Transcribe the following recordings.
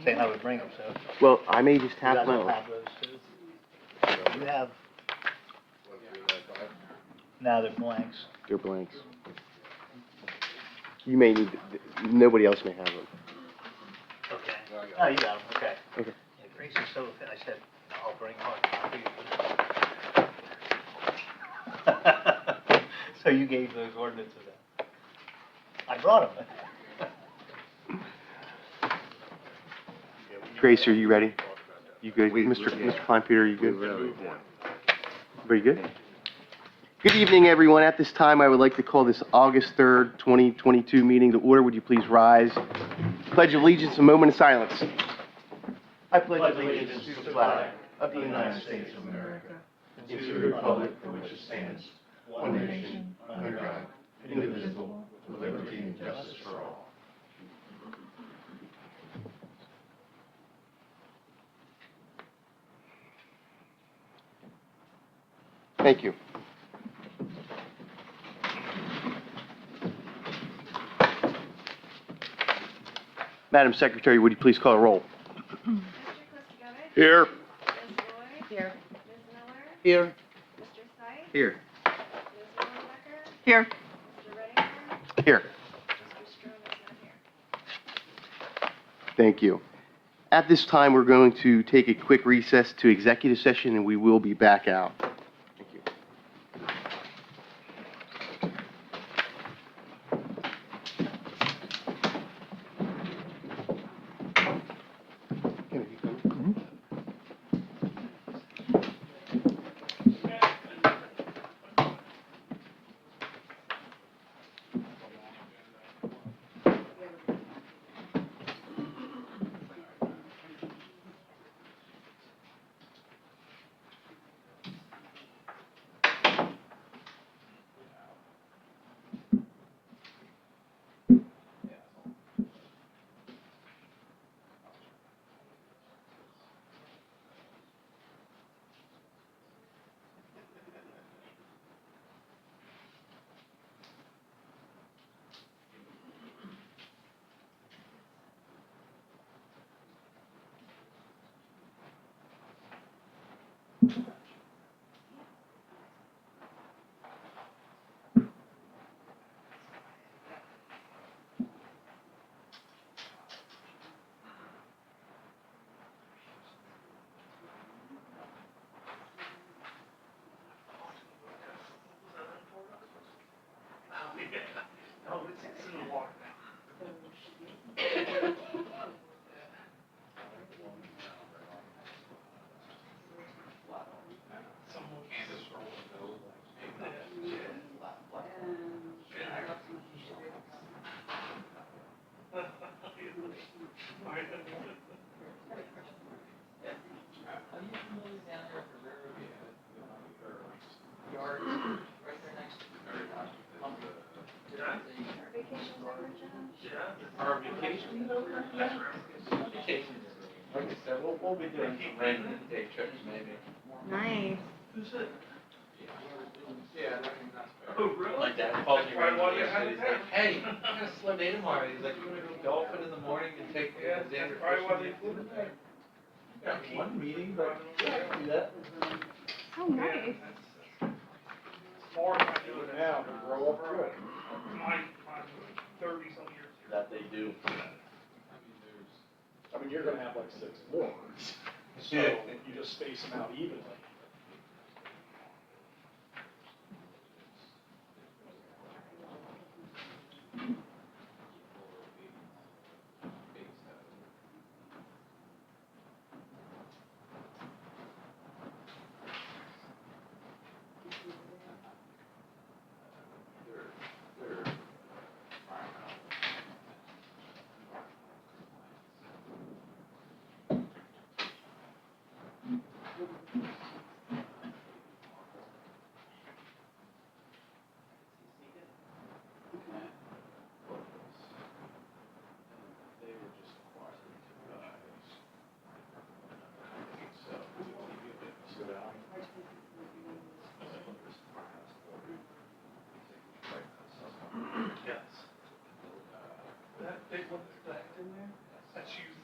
saying I would bring them, so. Well, I may just You have guys my will own. have those too. You have, no, they're blanks. They're blanks. You may need, nobody else may have them. Okay. Oh, you got them, okay. Okay. Yeah, Grace is so, I said, no, I'll bring hard copy. So you gave those ordinances out. I brought them. Grace, are you ready? You good? Mr. Kleinpeter, are you good? Very good. Good evening, everyone. At this time, I would like to call this August 3rd, 2022 meeting to order. Would you please rise? Pledge of allegiance, a moment of silence. I pledge allegiance to the flag of the United States of America and to the republic for which it stands, one nation, under God, indivisible, with liberty and justice for all. Thank you. Madam Secretary, would you please call a roll? Mr. Kluskevich. Here. Ms. Lloyd. Here. Ms. Miller. Here. Mr. Sykes. Here. Ms. Rosenbecker. Here. Mr. Reddington. Here. Mr. Strome is not here. Thank you. At this time, we're going to take a quick recess to executive session, and we will be back out. Thank you. Our vacation is over? Vacation is over. Like I said, we'll be doing some random day trips maybe. Nice. Who's it? Yeah, oh, really? My dad called me right while you had it. He's like, hey, I'm gonna slow day tomorrow. He's like, you wanna go golfing in the morning and take Xander fishing? Got one meeting, but yeah, I can do that. Oh, nice. More than I do it now, to grow up good. My 30-some years. That they do. I mean, you're gonna have like 6 more, so Yeah. you just space them out evenly. Yes. That big one, that in there, that's used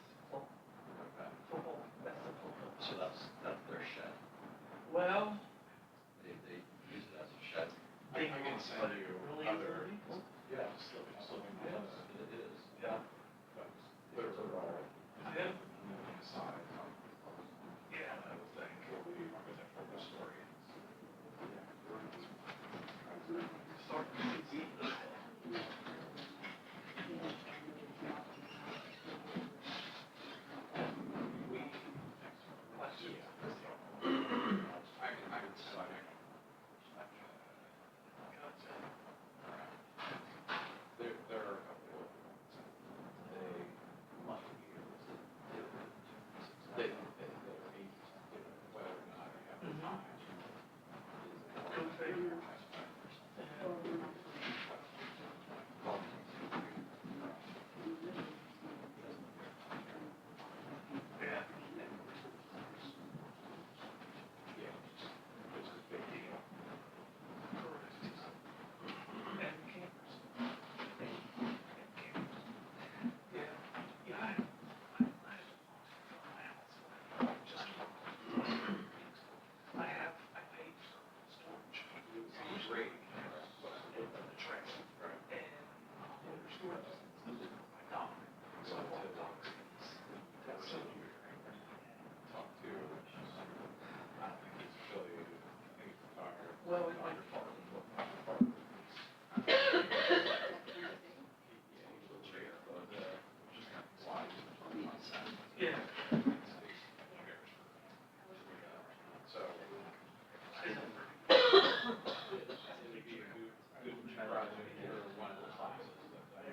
Yeah. So. I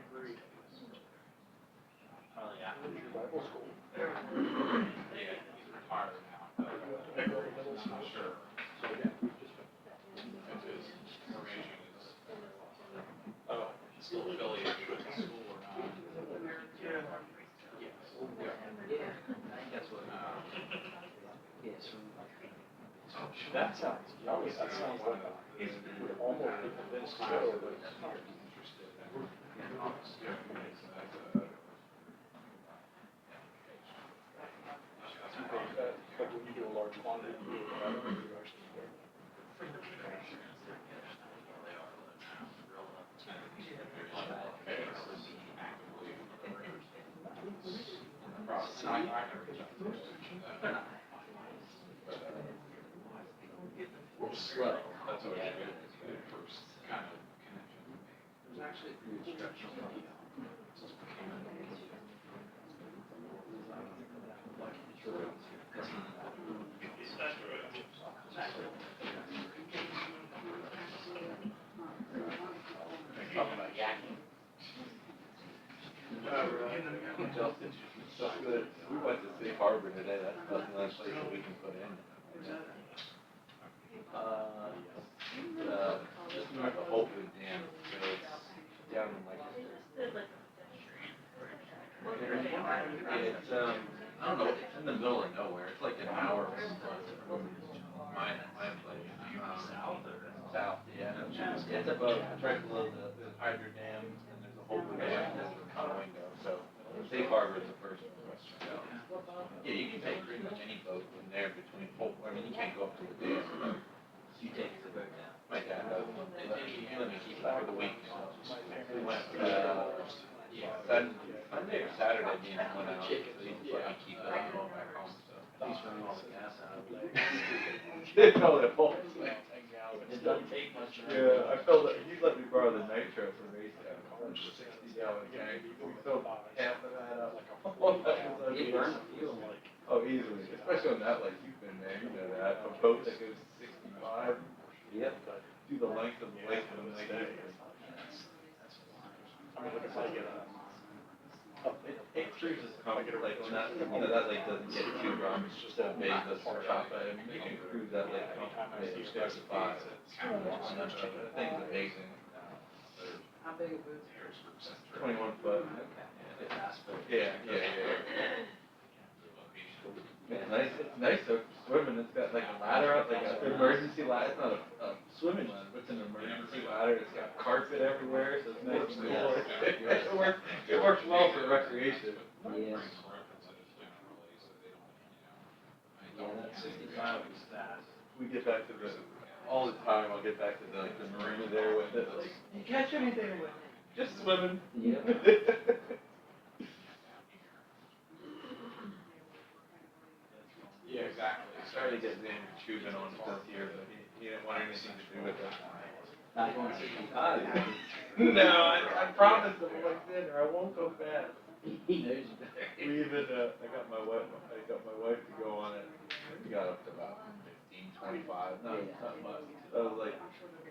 agree. Bible school. Yeah, he's retired now. Not sure. So again, if his information is, still affiliated with the school or not. Yeah. Yes. Yeah. That's what. That sounds like he's almost convinced to go, but it's not. Like when you do a large quantity, you do it, you actually do it. Slow. That's always a good first kind of connection. There's actually a pretty good stretch of video. So good. We went to Safe Harbor today. That's the last place that we can put in. Just north of Hopewood Dam, so it's down in Lancaster. It's, I don't know, it's in the middle of nowhere, it's like an hour from my place. South, yeah. It's above, it's right below the Hydro Dam, and there's a Hopewood Dam, that's a window, so Safe Harbor is the first one. Yeah, you can take pretty much any boat in there between Hopewood, I mean, you can't go up to the dam, but you take the boat down. My dad does, he let me keep it for the week, so we went, Sunday or Saturday, me and him went out, so he just let me keep it and go back home, so. He's running all the gas out of it. No, it won't. It doesn't take much. Yeah, I filled it, he let me borrow the nitro for race day. 60-gallon tank, we filled half of that up. It burns the fuel like. Oh, easily, especially on that lake, you've been there, you know that, a boat that goes 65. Yep. Do the length of the lake and then they get. I mean, look, if I get It cruises comfortable, like on that, you know, that lake doesn't get too rough, it's just so big, that's for chopper, and you can cruise that lake comfortably at 55. That thing's amazing. How big a boat? 21 foot. Yeah. Man, nice, it's nice to swimming, it's got like a ladder up, like an emergency ladder, it's not a swimming ladder, but it's an emergency ladder, it's got carpet everywhere, so it's nice and cool. It works well for recreation. Yeah. Yeah, that 65 is fast. We get back to all the time, I'll get back to the marina there with it, like, you catch anything? I'm like, just swimming. Yeah. Yeah, exactly. Started to get Xander Chubin on it this year, but he didn't want anything to do with it. Not going 65. No, I promised him, I'm like, Xander, I won't go fast. He knows you better. We even, I got my wife to go on it. We got up to about 15, 25, not much. I was like,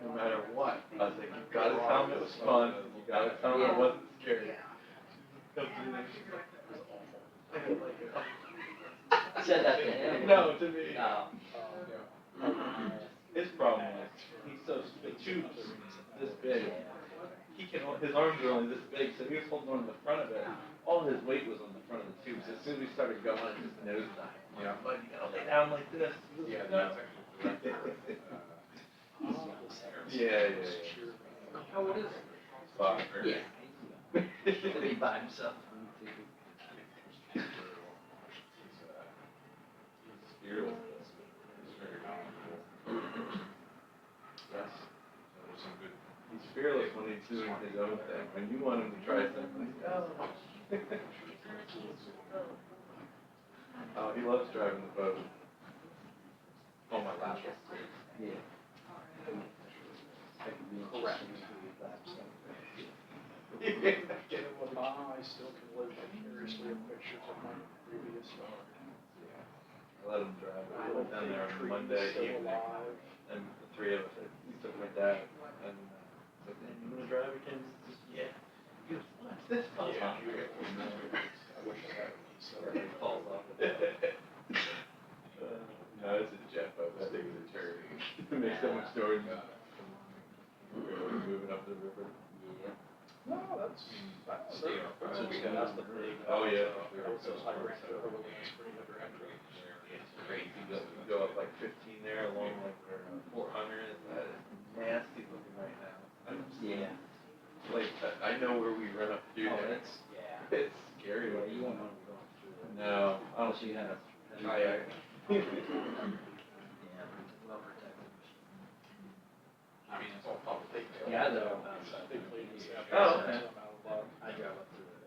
no matter what, I was like, you gotta tell me it was fun, you gotta tell me it wasn't scary. Comes in there, she's like, that was awful. I didn't like it. Said that to him? No, to me. No. His problem was, he's so, the tubes are this big. He can, his arms are only this big, so he was holding on to the front of it. All his weight was on the front of the tubes. As soon as we started going, it just nosedived. Yeah. But you gotta lay down like this. Yeah, that's yeah. How old is he? 5. Yeah. He'll be by himself. Fearless. He's very cool. Yes. There's some good. He's fearless when he's doing his own thing. When you want him to try something, go. Oh, he loves driving the boat. On my lap. Yeah. Correct. I still can live vicariously in pictures of my previous let him drive. We went down there on Monday evening, and the three of us, we took my dad, and I was like, "Man, you wanna drive again?" He says, "Yeah." He goes, "What's this?" I was like, He falls off. No, it's a jet boat. That thing is a turd. It makes so much noise. We're moving up the river. Yeah. No, that's So we got the big. Oh, yeah. It's pretty under. It's great. You go up like 15 there along like where 400 is. That is nasty looking right now. Yeah. Like, I know where we run up through there. It's scary. You won't want to go through there. No. Unless you had a kayak. Yeah, well protected. I mean, it's all public. Yeah, I know. They clean this up. Oh, okay. I drove up through it.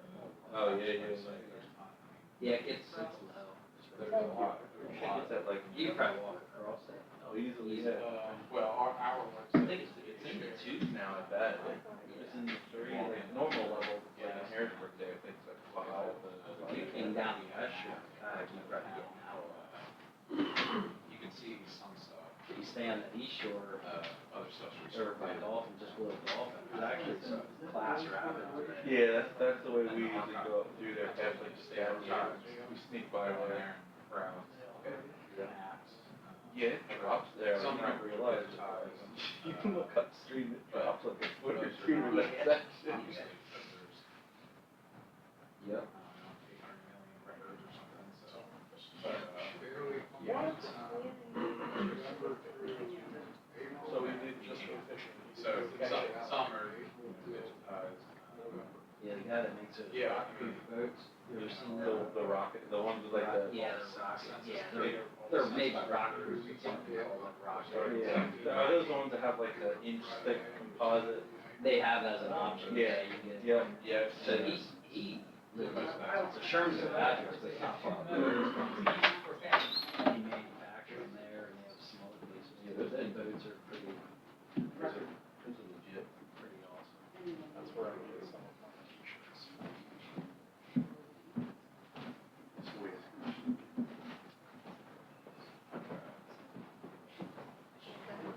Oh, yeah, yeah. Yeah, it's low. There's a lot. It's at like. You can probably walk across it. Oh, easily. Easily. Yeah. Well, our ones. I think it's in the twos now, I bet. It's in the three, like normal level, like in Harrisburg Day, I think it's like 5. If you came down the Usher, you probably get an hour. You can see some stuff. If you stay on the east shore, Other stuff's or by Dolphin, just below Dolphin, there's actually some class rapids. Yeah, that's the way we usually go up through there, past like Stab Shops. We sneak by there. Yeah, it drops there. Some I didn't are realize it. You can look upstream, it drops like a foot or two in that section. Yep. So we did just So some are. Yeah, the guy that makes it. Yeah. Boats, you ever seen that? the rocket, the ones with like the. Yeah, the rockets. They're made by rockers. Some people call them rockets. Yeah, are those the ones that have like the inch thick composite? They have as an option. Yeah. You get. Yeah, yeah. So he the Sherman's a badger, but it's not far. He manufactured them there, and they have some other places. Yeah, those boats are pretty legit. pretty awesome. That's where I get some of my t-shirts. Sweet.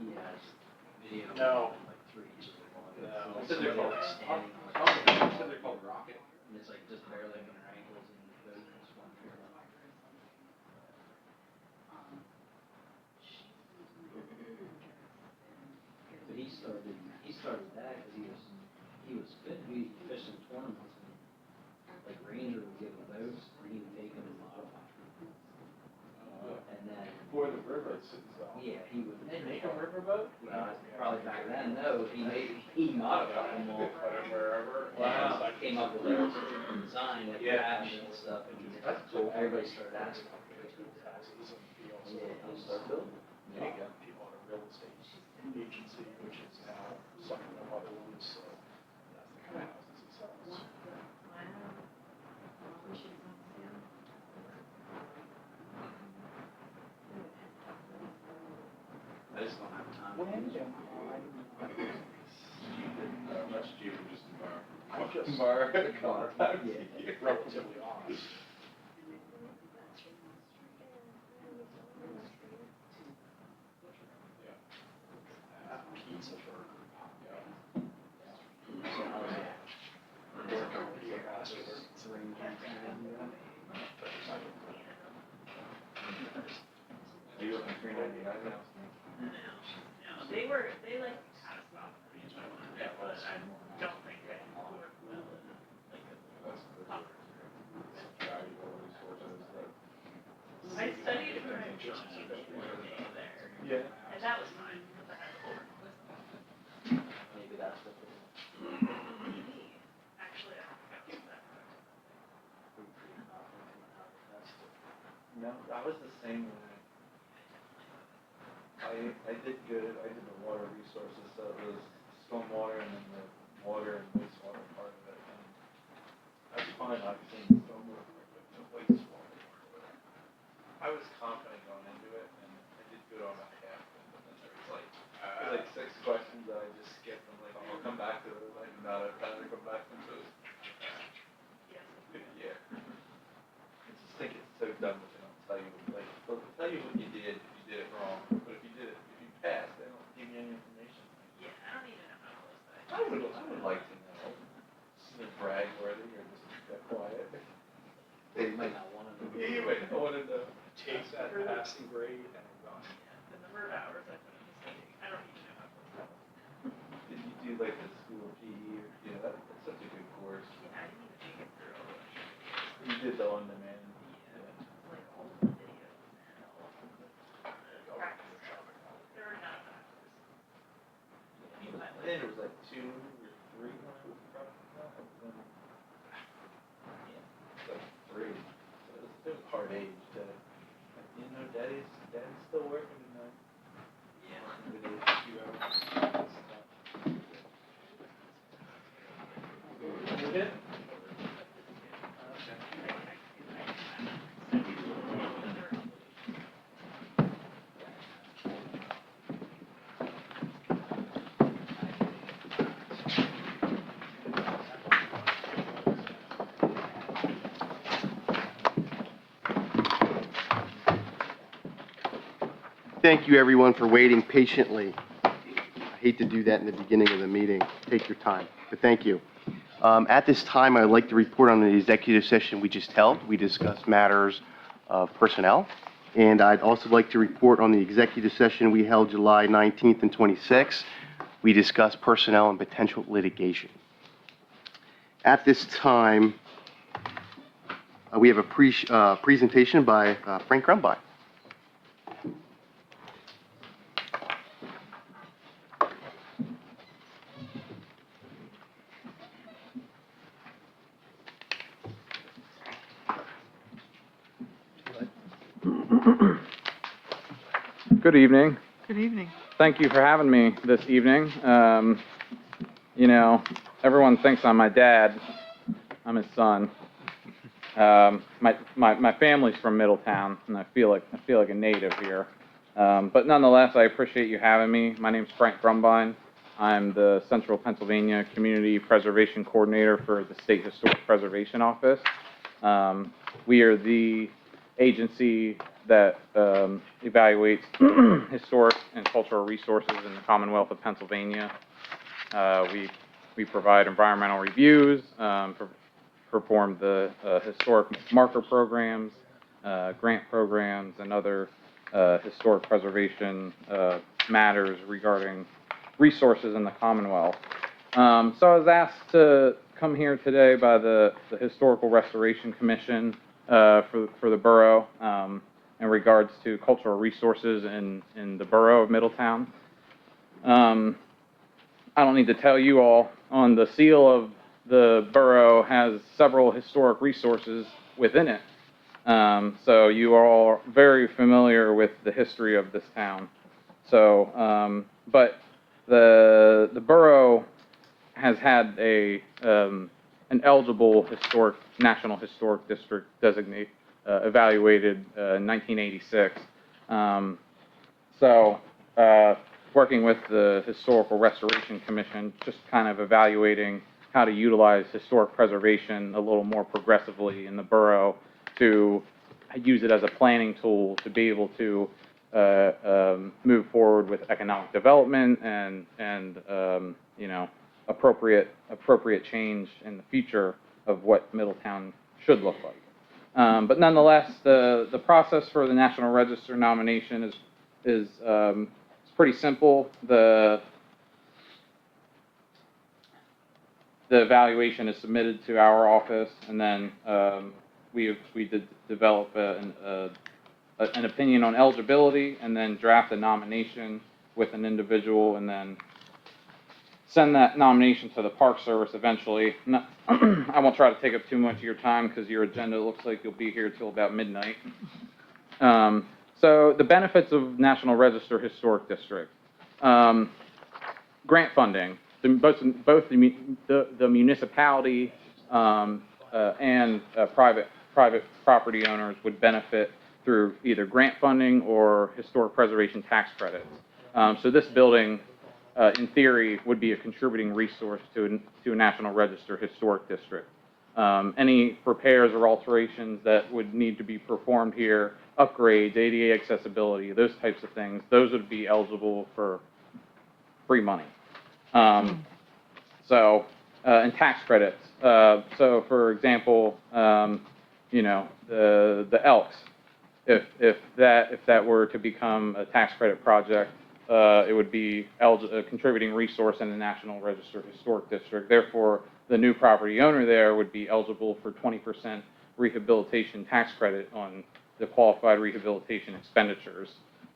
He has video. No. Like 3 inches long. No. Like So they're somebody called- standing on Oh, it. you said they're called Rocket? And it's like just barely up in her ankles and the boat is 1 foot long. But he started that because he was fishing tournaments and like Ranger would give him boats and he would take them and modify them. And then, For the rivers. yeah, he would. They make a riverboat? Well, probably back then, no, he modified them all. Wherever. Wow. Came up with a design that Yeah. had and stuff and That's cool. everybody started asking. Taxes and fees. Yeah, he'll start building. There you go. People at a real estate agency, which is now some of the other ones, so that's the kind of houses he sells. I just don't have time. Much cheaper just to borrow. I'm just Borrow a car. Yeah. relatively honest. Yeah. Pizza burger, yeah. Work on video faster. Are you looking $3.99 now? They like kind of stopped arrangement, but I don't think they work well in like a Valuable resources that. I studied French on day there, Yeah. and that was fine, because I had to work with Maybe that's what they. maybe. Actually, I don't think that. No, I was the same way. I did good, I did the water resources, so it was stormwater and then the water and wastewater part of it. And that's fine, obviously, in the stormwater, part, but the wastewater part of it. I was confident going into it and I did good on about half of it, but then there was like 6 questions that I just skipped. I'm like, I'll come back to it, like, not have time to come back to it. Yeah. I just think it's so dumb that they don't tell you, like, they'll tell tell you what you did if you did it wrong, but if you passed, they don't give you any information. Yeah, I don't even know how close that. I would like to know. Is it brag worthy or just keep that quiet? You might not want to. Yeah, you might not want to know. Takes that passing grade and gone. The number of hours I put into studying, I don't even know how close that was. Did you do like the school PE or, that's such a good course. Yeah, I didn't even make it through all of it. You did the on-demand. Like all of the videos and all of the practice stuff. There are not enough hours. I think it was like 2 or 3 when I was probably, it's like 3. So it was hard age to, daddy's still working tonight. Yeah. Videos, a few hours. You good? Thank you, everyone, for waiting patiently. I hate to do that in the beginning of the meeting. Take your time, but thank you. At this time, I'd like to report on the executive session we just held. We discussed matters of personnel, and I'd also like to report on the executive session we held July 19th and 26th. We discussed personnel and potential litigation. At this time, we have a presentation by Frank Grumbine. Good evening. Good evening. Thank you for having me this evening. Everyone thinks I'm my dad. I'm his son. My family's from Middletown, and I feel like a native here. But nonetheless, I appreciate you having me. My name's Frank Grumbine. I'm the Central Pennsylvania Community Preservation Coordinator for the State Historic Preservation Office. We are the agency that evaluates historic and cultural resources in the Commonwealth of Pennsylvania. We provide environmental reviews, perform the historic marker programs, grant programs, and other historic preservation matters regarding resources in the Commonwealth. So I was asked to come here today by the Historical Restoration Commission for the borough in regards to cultural resources in the borough of Middletown. I don't need to tell you all, on the seal of the borough has several historic resources within it. So you are all very familiar with the history of this town. So, but the borough has had an eligible National Historic District designate evaluated in 1986. Working with the Historical Restoration Commission, just kind of evaluating how to utilize historic preservation a little more progressively in the borough, to use it as a planning tool to be able to move forward with economic development and appropriate change in the future of what Middletown should look like. But nonetheless, the process for the National Register nomination is pretty simple. The evaluation is submitted to our office, and then we did develop an opinion on eligibility, and then draft a nomination with an individual, and then send that nomination to the Park Service eventually. I won't try to take up too much of your time because your agenda looks like you'll be here till about midnight. So the benefits of National Register Historic District. Grant funding. Both the municipality and private property owners would benefit through either grant funding or historic preservation tax credits. So this building, in theory, would be a contributing resource to a National Register Historic District. Any repairs or alterations that would need to be performed here, upgrades, ADA accessibility, those types of things, those would be eligible for free money. And tax credits. So for example, you know, the Elks, if that were to become a tax credit project, it would be a contributing resource in the National Register Historic District. Therefore, the new property owner there would be eligible for 20% rehabilitation tax credit on the qualified rehabilitation expenditures.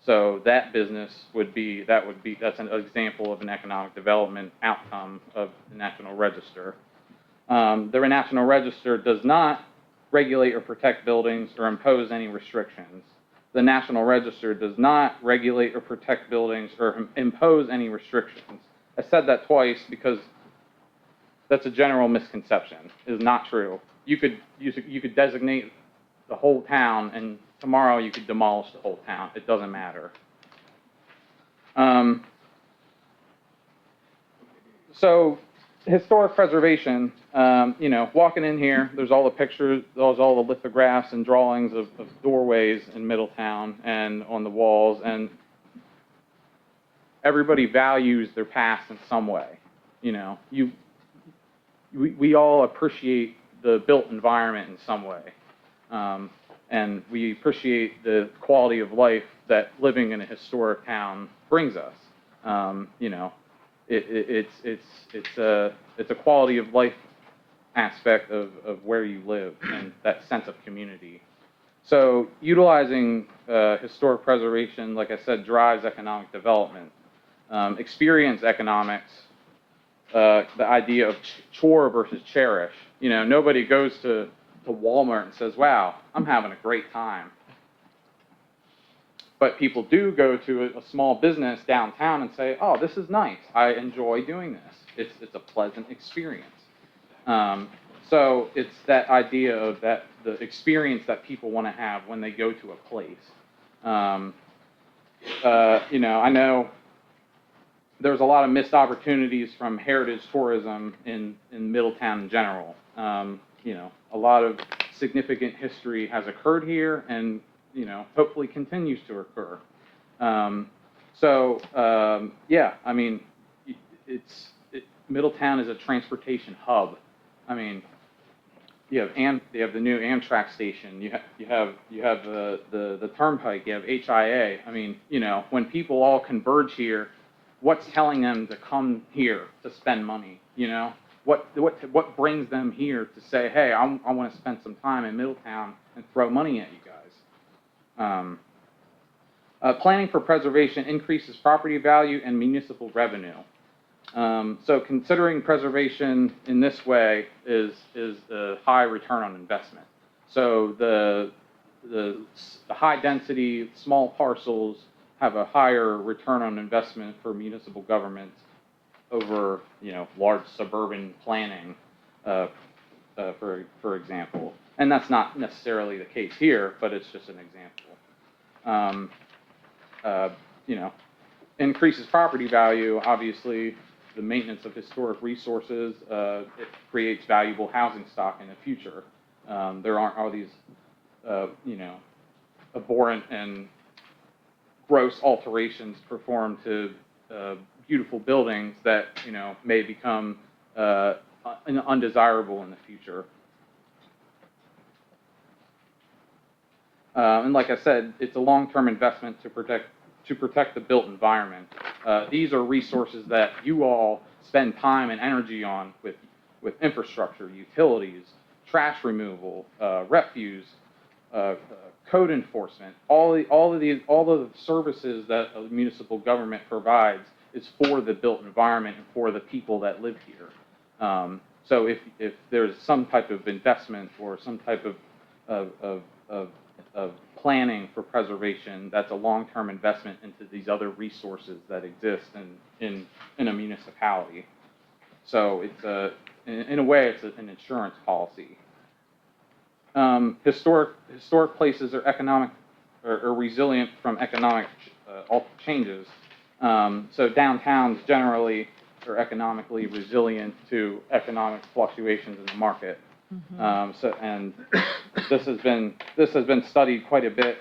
So that business that's an example of an economic development outcome of the National Register. The National Register does not regulate or protect buildings or impose any restrictions. The National Register does not regulate or protect buildings or impose any restrictions. I said that twice because that's a general misconception. It is not true. You could designate the whole town, and tomorrow you could demolish the whole town. It doesn't matter. So historic preservation, you know, walking in here, there's all the pictures, there's all the lithographs and drawings of doorways in Middletown and on the walls, and everybody values their past in some way. You know, we all appreciate the built environment in some way. And we appreciate the quality of life that living in a historic town brings us. You know, it's a quality of life aspect of where you live and that sense of community. So utilizing historic preservation, like I said, drives economic development. Experience economics, the idea of chore versus cherish. You know, nobody goes to Walmart and says, wow, I'm having a great time. But people do go to a small business downtown and say, oh, this is nice. I enjoy doing this. It's a pleasant experience. So it's that idea of the experience that people want to have when they go to a place. You know, I know there's a lot of missed opportunities from heritage tourism in Middletown in general. You know, a lot of significant history has occurred here and, you know, hopefully continues to occur. Yeah, I mean, Middletown is a transportation hub. I mean, you have the new Amtrak station. You have the Turnpike. You have HIA. I mean, you know, when people all converge here, what's telling them to come here to spend money? You know, what brings them here to say, hey, I want to spend some time in Middletown and throw money at you guys? Planning for preservation increases property value and municipal revenue. So considering preservation in this way is a high return on investment. So the high density, small parcels have a higher return on investment for municipal governments over, you know, large suburban planning, for example. And that's not necessarily the case here, but it's just an example. You know, increases property value. Obviously, the maintenance of historic resources, it creates valuable housing stock in the future. There aren't all these, you know, abhorrent and gross alterations performed to beautiful buildings that, you know, may become undesirable in the future. And like I said, it's a long-term investment to protect the built environment. These are resources that you all spend time and energy on with infrastructure, utilities, trash removal, refuse, code enforcement. All of the services that a municipal government provides is for the built environment and for the people that live here. So if there's some type of investment or some type of planning for preservation, that's a long-term investment into these other resources that exist in a municipality. So it's in a way, it's an insurance policy. Historic places are economic or resilient from economic changes. So downtowns generally are economically resilient to economic fluctuations in the market. So, and this has been studied quite a bit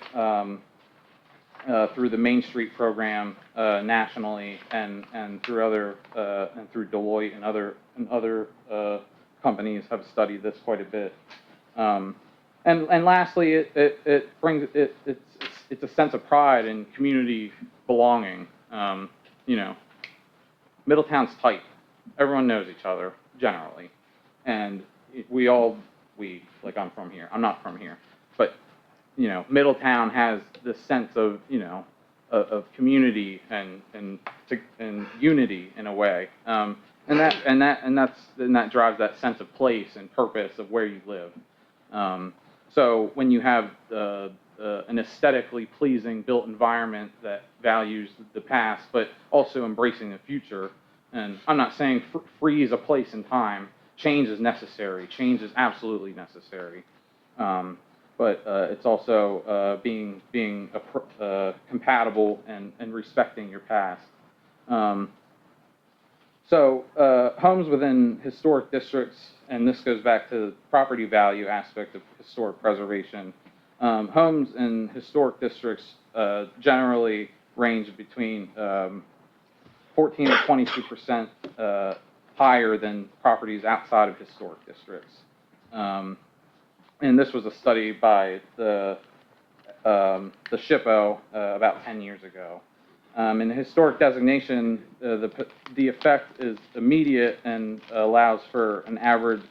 through the Main Street program nationally, and through Deloitte and other companies have studied this quite a bit. And lastly, it brings it's a sense of pride and community belonging. You know, Middletown's tight. Everyone knows each other generally, and like, I'm from here. I'm not from here, but you know, Middletown has this sense of, you know, of community and unity in a way, and that drives that sense of place and purpose of where you live. So when you have an aesthetically pleasing built environment that values the past, but also embracing the future, and I'm not saying freeze a place and time. Change is necessary. Change is absolutely necessary. But it's also being compatible and respecting your past. So homes within historic districts, and this goes back to the property value aspect of historic preservation. Homes in historic districts generally range between 14 to 22% higher than properties outside of historic districts. And this was a study by the SHPO about 10 years ago. In the historic designation, the effect is immediate and allows for an average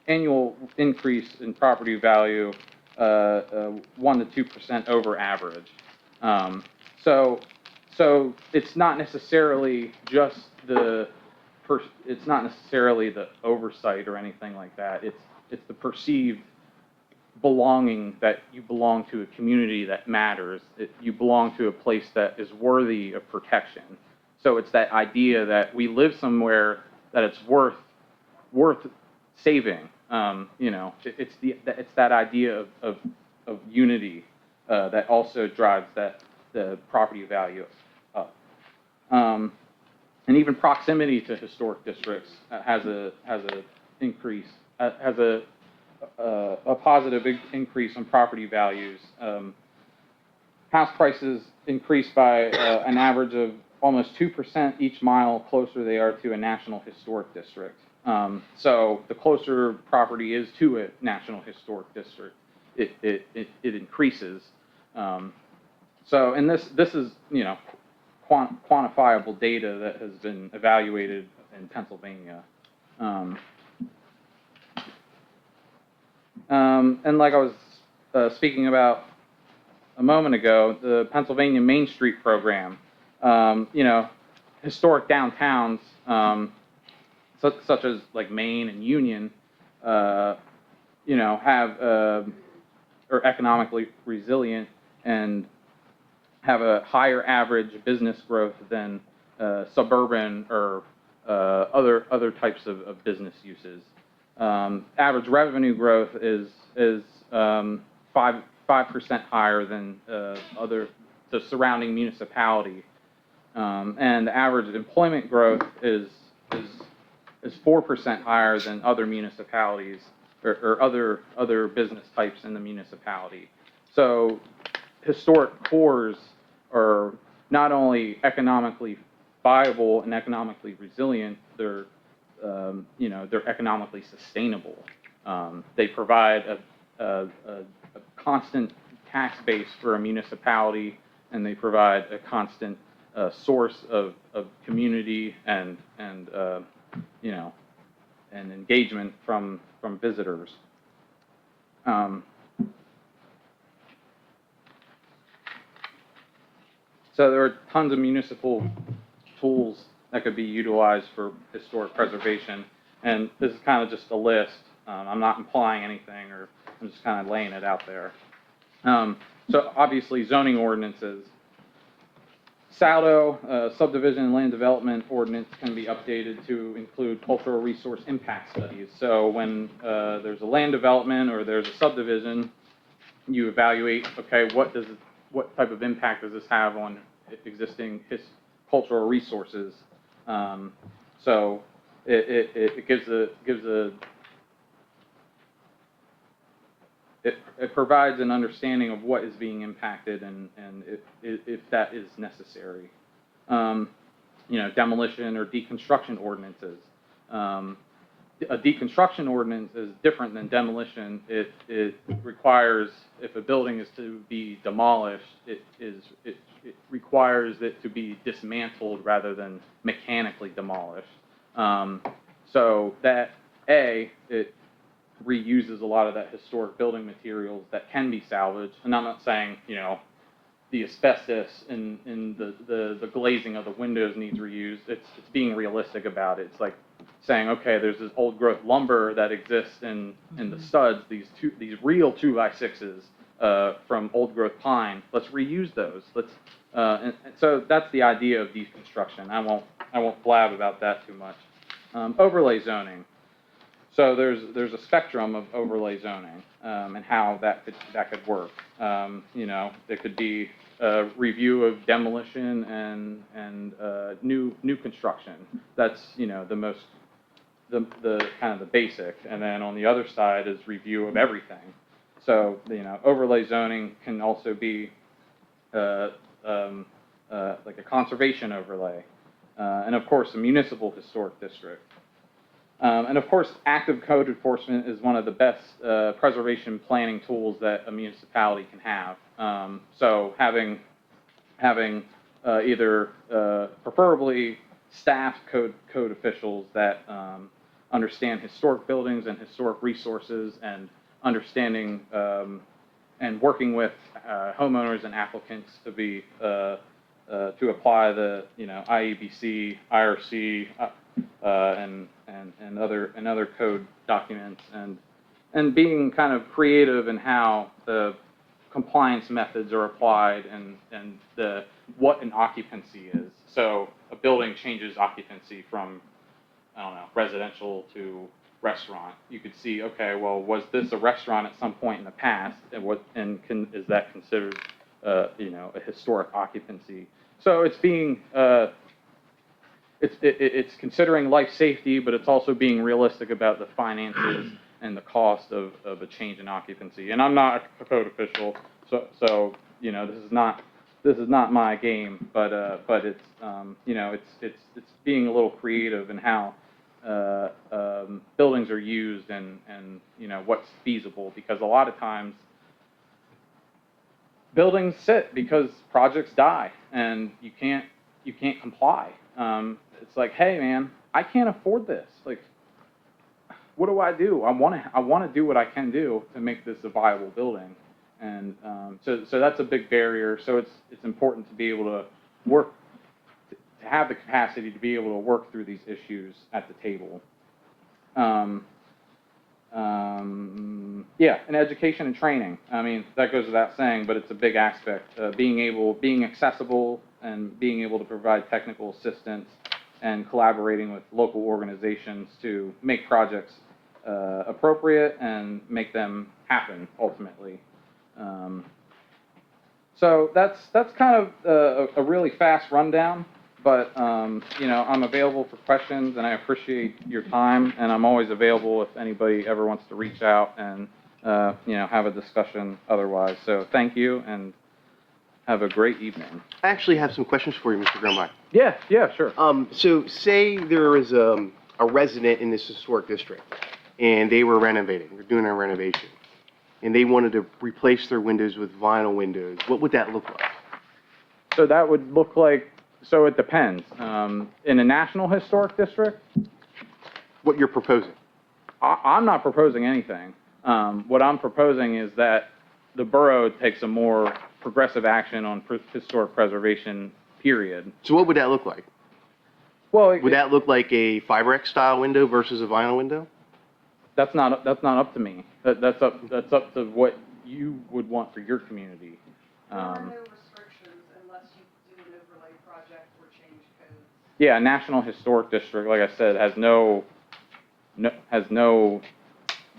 annual increase in property value 1 to 2% over average. So it's not necessarily just it's not necessarily the oversight or anything like that. It's the perceived belonging, that you belong to a community that matters. You belong to a place that is worthy of protection. So it's that idea that we live somewhere that it's worth saving. You know, it's that idea of unity that also drives the property value up. And even proximity to historic districts has a positive increase in property values. House prices increase by an average of almost 2% each mile closer they are to a national historic district. So the closer property is to a national historic district, it increases. So, and this is, you know, quantifiable data that has been evaluated in Pennsylvania. And like I was speaking about a moment ago, the Pennsylvania Main Street program, you know, historic downtowns, such as like Maine and Union, you know, are economically resilient and have a higher average business growth than suburban or other types of business uses. Average revenue growth is 5% higher than the surrounding municipality, and the average employment growth is 4% higher than other municipalities or other business types in the municipality. So historic cores are not only economically viable and economically resilient, they're you know, they're economically sustainable. They provide a constant tax base for a municipality, and they provide a constant source of community and you know, and engagement from visitors. So there are tons of municipal tools that could be utilized for historic preservation, and this is kind of just a list. I'm not implying anything, or I'm just kind of laying it out there. So obviously zoning ordinances. SALDO, subdivision and land development ordinance, can be updated to include cultural resource impact studies. So when there's a land development or there's a subdivision, you evaluate, okay, what type of impact does this have on existing cultural resources? So it gives it provides an understanding of what is being impacted and if that is necessary. Demolition or deconstruction ordinances. A deconstruction ordinance is different than demolition. It requires, if a building is to be demolished, it requires it to be dismantled rather than mechanically demolished. So that it reuses a lot of that historic building materials that can be salvaged. And I'm not saying, the asbestos in the glazing of the windows needs reused. It's being realistic about it. It's like saying, okay, there's this old growth lumber that exists in the studs, these real 2x6s from old growth pine. Let's reuse those. And so that's the idea of deconstruction. I won't blab about that too much. Overlay zoning. So there's a spectrum of overlay zoning and how that could work. It could be a review of demolition and new construction. That's the kind of the basic. And then on the other side is review of everything. So overlay zoning can also be like a conservation overlay, and of course a municipal historic district. And of course, active code enforcement is one of the best preservation planning tools that a municipality can have. So having either preferably staffed code officials that understand historic buildings and historic resources and understanding and working with homeowners and applicants to be to apply the IEBC, IRC, and other code documents and being kind of creative in how the compliance methods are applied and what an occupancy is. So a building changes occupancy from, residential to restaurant. You could see, okay, well, was this a restaurant at some point in the past, and is that considered a historic occupancy? So it's being it's considering life safety, but it's also being realistic about the finances and the cost of a change in occupancy. And I'm not a code official, so this is not my game, but it's it's being a little creative in how buildings are used and what's feasible, because a lot of times buildings sit because projects die and you can't comply. It's like, hey man, I can't afford this. Like, what do? I want to do what I can do to make this a viable building, and so that's a big barrier. So it's important to be able to work, to have the capacity to be able to work through these issues at the table. Yeah, and education and training. I mean, that goes without saying, but it's a big aspect. Being accessible and being able to provide technical assistance and collaborating with local organizations to make projects appropriate and make them happen ultimately. So that's kind of a really fast rundown, but I'm available for questions, and I appreciate your time, and I'm always available if anybody ever wants to reach out and have a discussion otherwise. So thank you, and have a great evening. I actually have some questions for you, Mr. Grumby. Yeah, sure. So say there is a resident in this historic district, and they were renovating, they're doing a renovation, and they wanted to replace their windows with vinyl windows. What would that look like? So that would look like, so it depends. In a national historic district? What you're proposing? I'm not proposing anything. What I'm proposing is that the borough takes a more progressive action on historic preservation, period. So what would that look like? Well, Would that look like a FiberX style window versus a vinyl window? That's not up to me. That's up to what you would want for your community. There are no restrictions unless you do an overlay project or change codes. Yeah, a national historic district, like I said, has no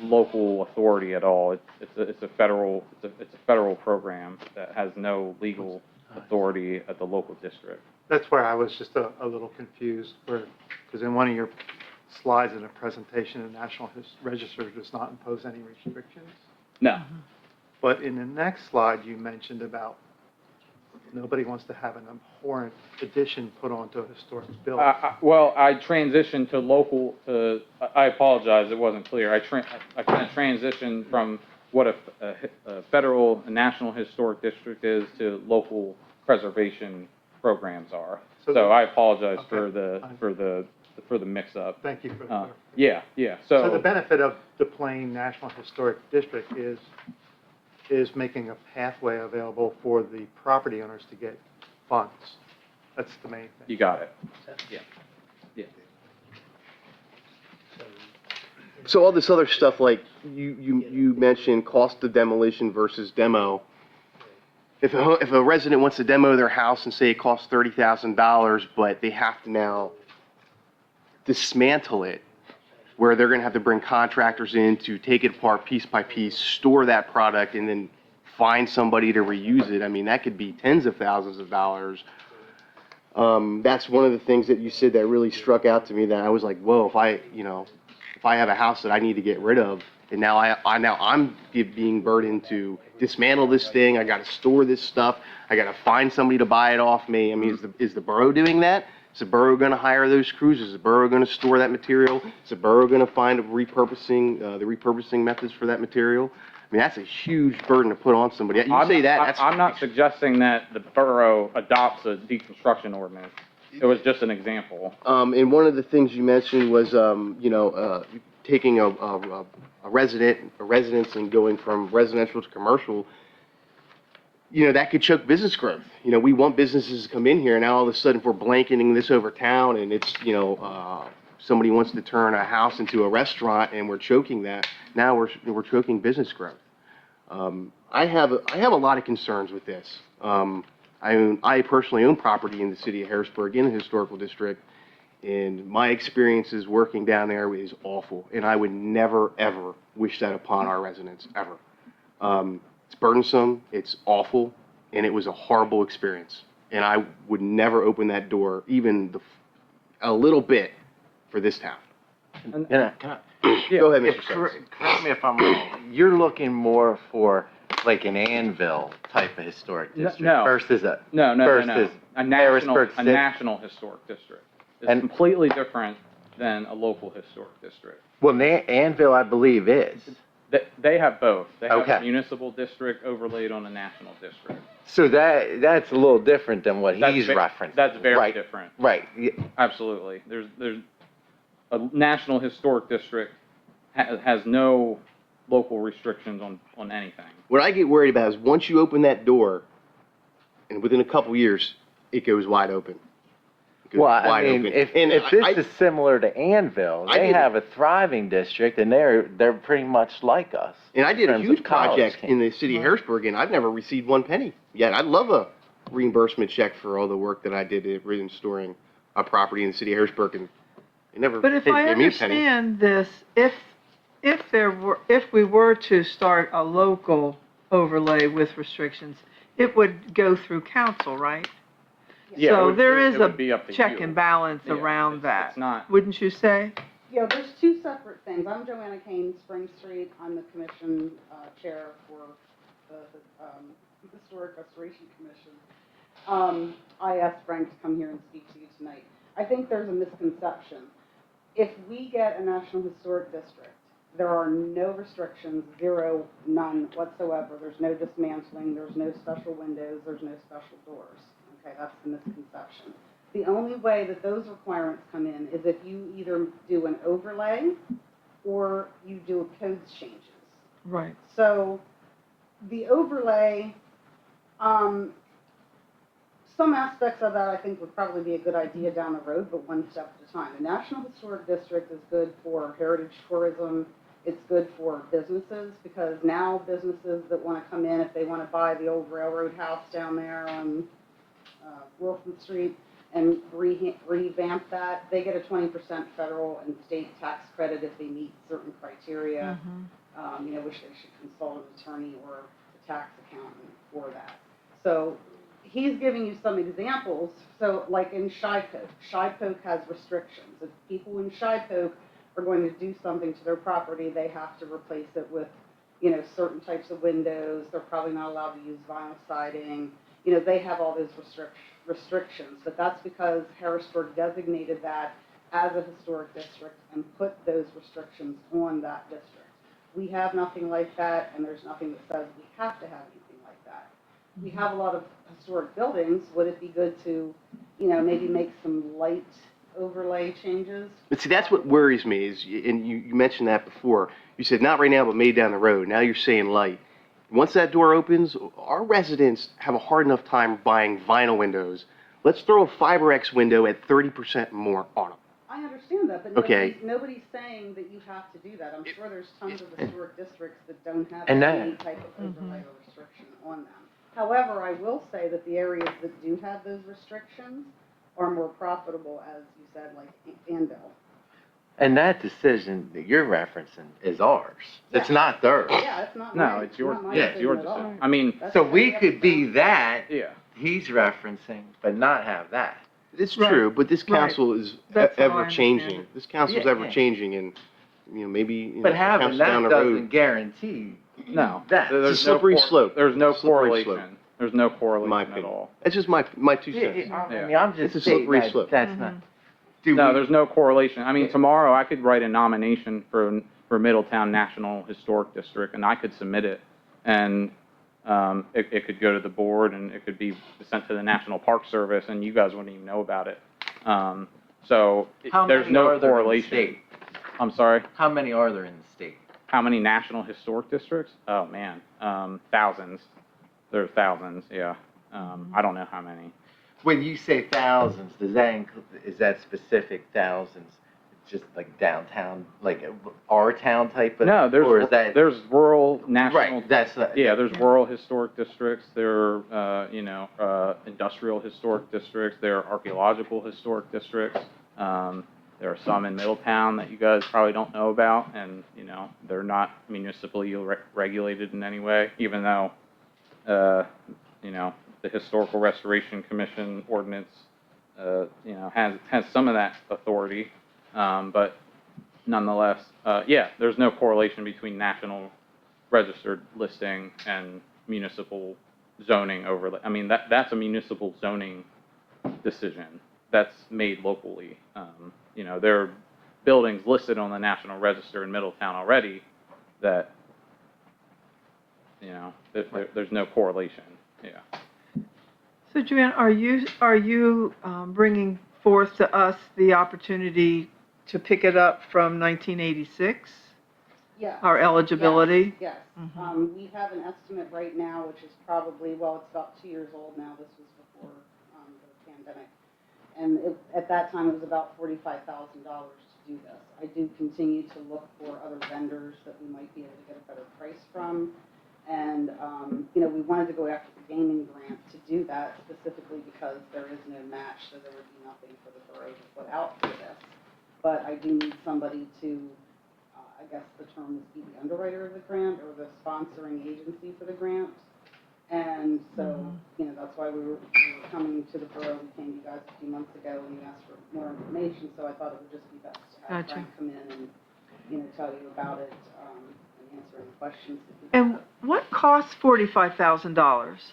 local authority at all. It's a federal program that has no legal authority at the local district. That's where I was just a little confused, because in one of your slides in a presentation, the National Register does not impose any restrictions. No. But in the next slide, you mentioned about nobody wants to have an abhorrent addition put onto a historic building. Well, I transitioned to local, I apologize, it wasn't clear. I kind of transitioned from what a federal and national historic district is to local preservation programs are. So I apologize for the mix-up. Thank you for the clarification. Yeah. So the benefit of the Plain National Historic District is making a pathway available for the property owners to get funds. That's the main thing. You got it. Yeah. So all this other stuff, like you mentioned, cost of demolition versus demo. If a resident wants to demo their house and say it costs $30,000, but they have to now dismantle it, where they're going to have to bring contractors in to take it apart piece by piece, store that product, and then find somebody to reuse it. I mean, that could be tens of thousands of dollars. That's one of the things that you said that really struck out to me, that I was like, whoa, if I have a house that I need to get rid of, and now I'm being burdened to dismantle this thing, I got to store this stuff, I got to find somebody to buy it off me. I mean, is the borough doing that? Is the borough going to hire those crews? Is the borough going to store that material? Is the borough going to find the repurposing methods for that material? I mean, that's a huge burden to put on somebody. I'm not suggesting that the borough adopts a deconstruction ordinance. It was just an example. And one of the things you mentioned was, taking a residence and going from residential to commercial. That could choke business growth. We want businesses to come in here, and now all of a sudden, if we're blanketing this over town, and it's, somebody wants to turn a house into a restaurant, and we're choking that. Now we're choking business growth. I have a lot of concerns with this. I personally own property in the city of Harrisburg in the historical district, and my experiences working down there is awful, and I would never ever wish that upon our residents ever. It's burdensome, it's awful, and it was a horrible experience. And I would never open that door, even a little bit, for this town. Go ahead, Mr. Sykes. Correct me if I'm wrong. You're looking more for like an Anvil type of historic district No. versus No. versus A Harrisburg City. national historic district. It's And- completely different than a local historic district. Well, Anvil, I believe, is. They have both. They have Okay. a municipal district overlaid on a national district. So that's a little different than what he's referencing. That's very Right. different. Right. Absolutely. There's a national historic district has no local restrictions on anything. What I get worried about is once you open that door, and within a couple years, it goes wide open. It goes Well, I wide mean, open. if And this is similar to Anvil, I they did- have a thriving district, and they're pretty much like us. And I did a in terms huge of college project in camp. the city of Harrisburg, and I've never received one penny yet. I'd love a reimbursement check for all the work that I did in restoring a property in the city of Harrisburg, and they never But if I gave me a penny. understand this, if we were to start a local overlay with restrictions, it would go through council, right? Yeah, So it would- there it is would a be up to check you. and balance Yeah, around it's that, not. wouldn't you say? Yeah, there's two separate things. I'm Joanna Kane, Spring Street. I'm the commission chair for the Historic Restoration Commission. I asked Frank to come here and speak to you tonight. I think there's a misconception. If we get a National Historic District, there are no restrictions, zero, none whatsoever. There's no dismantling, there's no special windows, there's no special doors. Okay, that's the misconception. The only way that those requirements come in is if you either do an overlay or you do a codes changes. Right. So the overlay, some aspects of that I think would probably be a good idea down the road, but one step at a time. The National Historic District is good for heritage tourism. It's good for businesses because now businesses that want to come in, if they want to buy the old railroad house down there on Wilson Street and revamp that, they get a 20% federal and state tax credit if they meet certain criteria. Which they should consult an attorney or a tax accountant for that. So he's giving you some examples. So like in Shipoke has restrictions. If people in Shipoke are going to do something to their property, they have to replace it with you know, certain types of windows, they're probably not allowed to use vinyl siding. You know, they have all those restrictions, but that's because Harrisburg designated that as a historic district and put those restrictions on that district. We have nothing like that, and there's nothing that says we have to have anything like that. We have a lot of historic buildings. Would it be good to, you know, maybe make some light overlay changes? But see, that's what worries me is, and you mentioned that before. You said not right now, but maybe down the road. Now you're saying light. Once that door opens, our residents have a hard enough time buying vinyl windows. Let's throw a FiberX window at 30% more on them. I understand that, but Okay. nobody's saying that you have to do that. I'm sure there's tons of historic districts that don't have And any that- type of overlay or restriction on them. However, I will say that the areas that do have those restrictions are more profitable, as you said, like Anvil. And that decision that you're referencing is ours. It's Yeah. not theirs. Yeah, it's not No, my, it's your, not my yeah, it's your decision at all. decision. I mean, That's So what we they could have be to- that yeah. he's referencing, but not have that. It's Right. true, but this Right. council is That's how I ever changing. understand This council's Yeah, ever yeah. changing, and you know maybe But the having council down that the doesn't road. guarantee No. that. There's It's a slippery no slope. There's no Slippery slope. correlation. There's no In my correlation at opinion, all. that's just my 2 Yeah, cents. I mean, I'm just It's a slippery stating slope. that's not. Do No, we- there's no correlation. I mean, tomorrow I could write a nomination for Middletown National Historic District, and I could submit it, and it could go to the board, and it could be sent to the National Park Service, and you guys wouldn't even know about it. So How there's many no are there in the correlation. state? I'm sorry. How many are there in the state? How many national historic districts? Oh man, thousands. There are thousands. Yeah. I don't know how many. When you say thousands, does that include, is that specific thousands? Just like downtown, like our town type of? No, Or is that? there's rural national. Right, that's, Yeah, there's rural historic districts, there are, industrial historic districts, there are archaeological historic districts. There are some in Middletown that you guys probably don't know about, and, you know, they're not municipally regulated in any way, even though, the Historical Restoration Commission ordinance, has some of that authority. But nonetheless, there's no correlation between national registered listing and municipal zoning overlay. I mean, that's a municipal zoning decision that's made locally. There are buildings listed on the National Register in Middletown already that, there's no correlation, yeah. So Joanne, are you bringing forth to us the opportunity to pick it up from 1986, Yeah. our eligibility? Yes. Mhm. We have an estimate right now, which is probably, well, it's about 2 years old now. This was before the pandemic. And at that time, it was about $45,000 to do this. I do continue to look for other vendors that we might be able to get a better price from. And, we wanted to go after the gaming grant to do that specifically because there is no match, so there would be nothing for the borough to put out for this. But I do need somebody to, I guess the term is be the underwriter of the grant or the sponsoring agency for the grant. And so, that's why we were coming to the borough. We came to you guys a few months ago and you asked for more information, so I thought it would just be best to have Gotcha. Frank come in and, tell you about it, and answer any questions that you And have. what costs $45,000?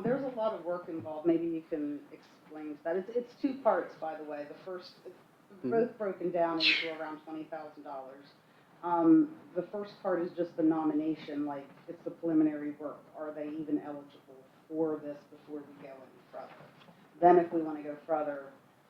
There's a lot of work involved. Maybe you can explain that. It's two parts, by the way. The first, both broken down into around $20,000. The first part is just the nomination, like it's the preliminary work. Are they even eligible for this before we go any further? Then if we want to go further,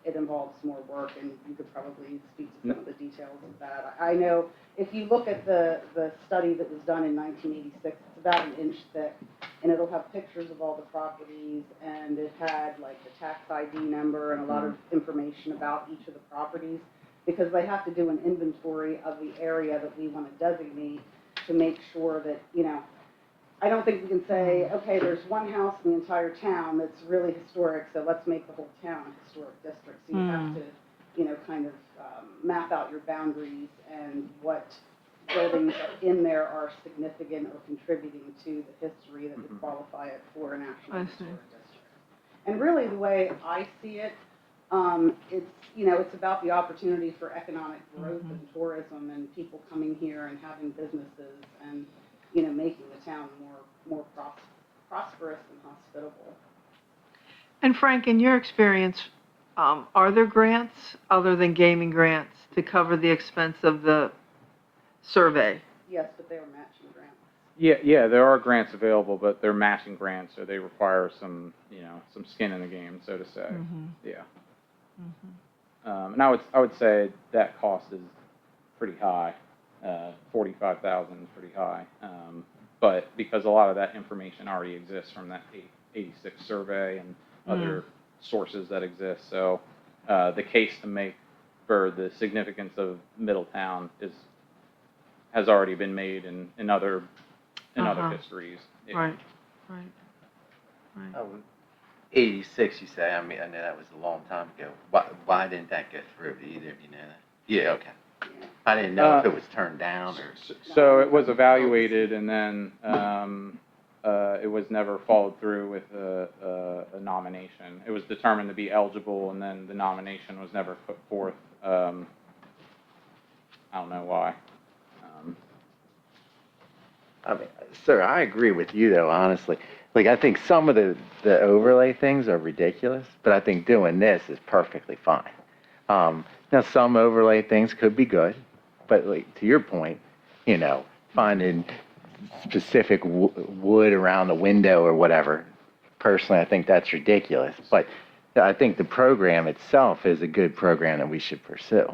it involves more work, and you could probably speak to some of the details of that. I know if you look at the study that was done in 1986, it's about an inch thick, and it'll have pictures of all the properties, and it had like the tax ID number and a lot of information about each of the properties, because they have to do an inventory of the area that we want to designate to make sure that, I don't think we can say, okay, there's one house in the entire town that's really historic, so let's make the whole town a historic district. So you have to, kind of map out your boundaries and what buildings in there are significant or contributing to the history that would qualify it for a national I see. historic district. And really, the way I see it, it's about the opportunity for economic growth and tourism and people coming here and having businesses. And making the town more prosperous and hospitable. And Frank, in your experience, are there grants other than gaming grants to cover the expense of the survey? Yes, but they are matching grants. Yeah, there are grants available, but they're matching grants, so they require some, some skin in the game, so to say. Mm-hmm. Yeah. Mm-hmm. And I would say that cost is pretty high. 45,000 is pretty high. But because a lot of that information already exists from that 86 survey and other sources that exist, so the case to make for the significance of Middletown has already been made in other histories. Yeah. Right. 86, you say? I mean, I know that was a long time ago. Why didn't that go through? Do either of you know that? Yeah, okay. I didn't know if it was turned down or. So it was evaluated, and then it was never followed through with a nomination. It was determined to be eligible, and then the nomination was never put forth. I don't know why. I mean, sir, I agree with you though, honestly. Like, I think some of the overlay things are ridiculous, but I think doing this is perfectly fine. Now, some overlay things could be good, but like, to your point, finding specific wood around the window or whatever, personally, I think that's ridiculous. But I think the program itself is a good program that we should pursue.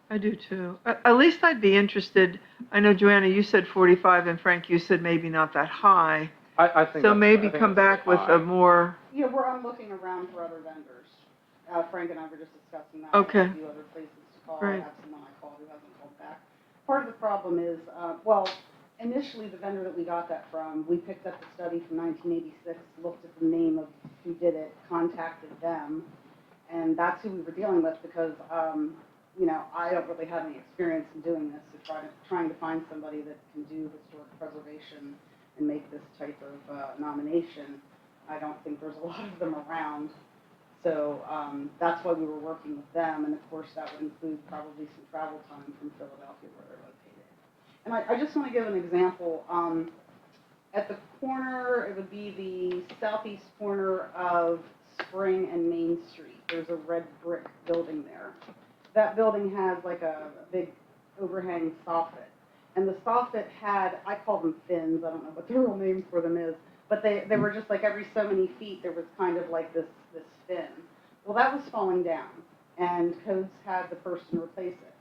I do too. At least I'd be interested. I know, Joanna, you said 45, and Frank, you said maybe not that high. I think so that's, maybe I think come that's back with high. a more. Yeah, I'm looking around for other vendors. Frank and I were just discussing that. Okay. I have a few other places to call. Right. I have someone I called who hasn't called back. Part of the problem is, initially the vendor that we got that from, we picked up the study from 1986, looked at the name of who did it, contacted them, and that's who we were dealing with because, I don't really have any experience in doing this, so trying to find somebody that can do historic preservation and make this type of nomination. I don't think there's a lot of them around. So that's why we were working with them, and of course that would include probably some travel time from Philadelphia where they're located. And I just want to give an example. At the corner, it would be the southeast corner of Spring and Main Street. There's a red brick building there. That building has like a big overhang soffit. And the soffit had, I call them fins, I don't know what the real name for them is, but they were just like every so many feet there was kind of like this fin. Well, that was falling down, and codes had the person replace it.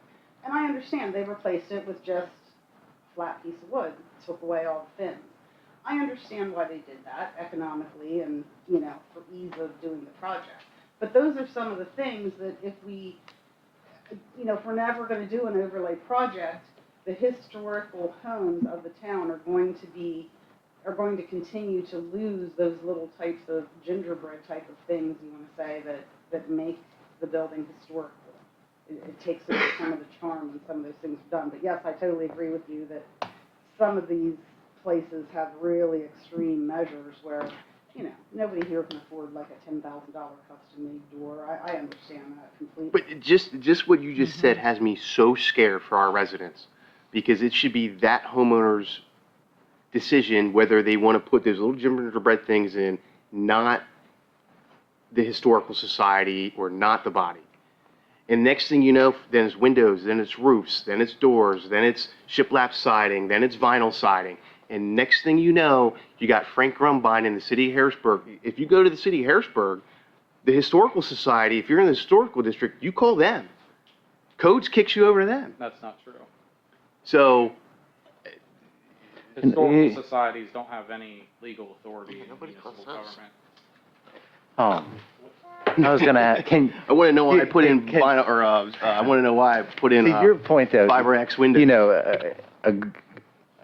And I understand they replaced it with just a flat piece of wood, took away all the fins. I understand why they did that economically and, for ease of doing the project. But those are some of the things that if we're never going to do an overlay project, the historical homes of the town are going to continue to lose those little types of gingerbread type of things, you want to say, that make the building historical. It takes away some of the charm and some of those things are done. But yes, I totally agree with you that some of these places have really extreme measures where, nobody here can afford like a $10,000 custom-made door. I understand that completely. But just what you just said has me so scared for our residents, because it should be that homeowner's decision whether they want to put those little gingerbread things in, not the historical society or not the body. And next thing you know, then it's windows, then it's roofs, then it's doors, then it's shiplap siding, then it's vinyl siding. And next thing you know, you got Frank Grumbine in the city of Harrisburg. If you go to the city of Harrisburg, the historical society, if you're in the historical district, you call them. Codes kicks you over to them. That's not true. So, Historical societies don't have any legal authority in municipal government. I was gonna ask, I want to know why I put in vinyl, or I want to know why I put in your point though, Fiber X windows.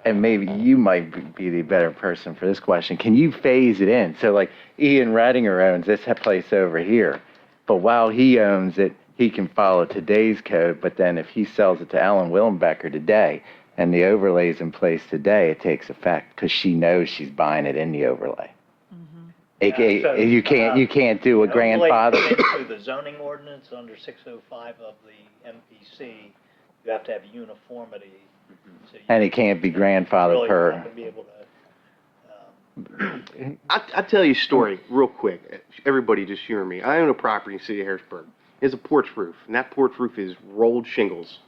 and maybe you might be the better person for this question. Can you phase it in? So like Ian Redinger owns this place over here, but while he owns it, he can follow today's code, but then if he sells it to Ellen Willenbecker today, and the overlay's in place today, it takes effect because she knows she's buying it in the overlay. You can't do a grandfather. Through the zoning ordinance under 605 of the MPC, you have to have uniformity So you And it can't be grandfathered really per. not gonna be able to, I'll tell you a story real quick. Everybody just hear me. I own a property in the city of Harrisburg. It's a porch roof, and that porch roof is rolled shingles.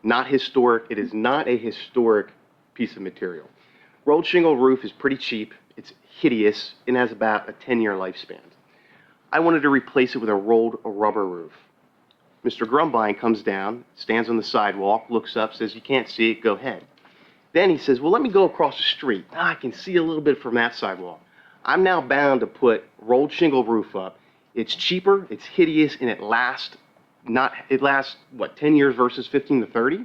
Not historic. It is not a historic piece of material. Rolled shingle roof is pretty cheap. It's hideous and has about a 10-year lifespan. I wanted to replace it with a rolled rubber roof. Mr. Grumbine comes down, stands on the sidewalk, looks up, says, "You can't see it, go ahead." Then he says, "Well, let me go across the street. Now I can see a little bit from that sidewalk." I'm now bound to put rolled shingle roof up. It's cheaper, it's hideous, and it lasts, what, 10 years versus 15 to 30?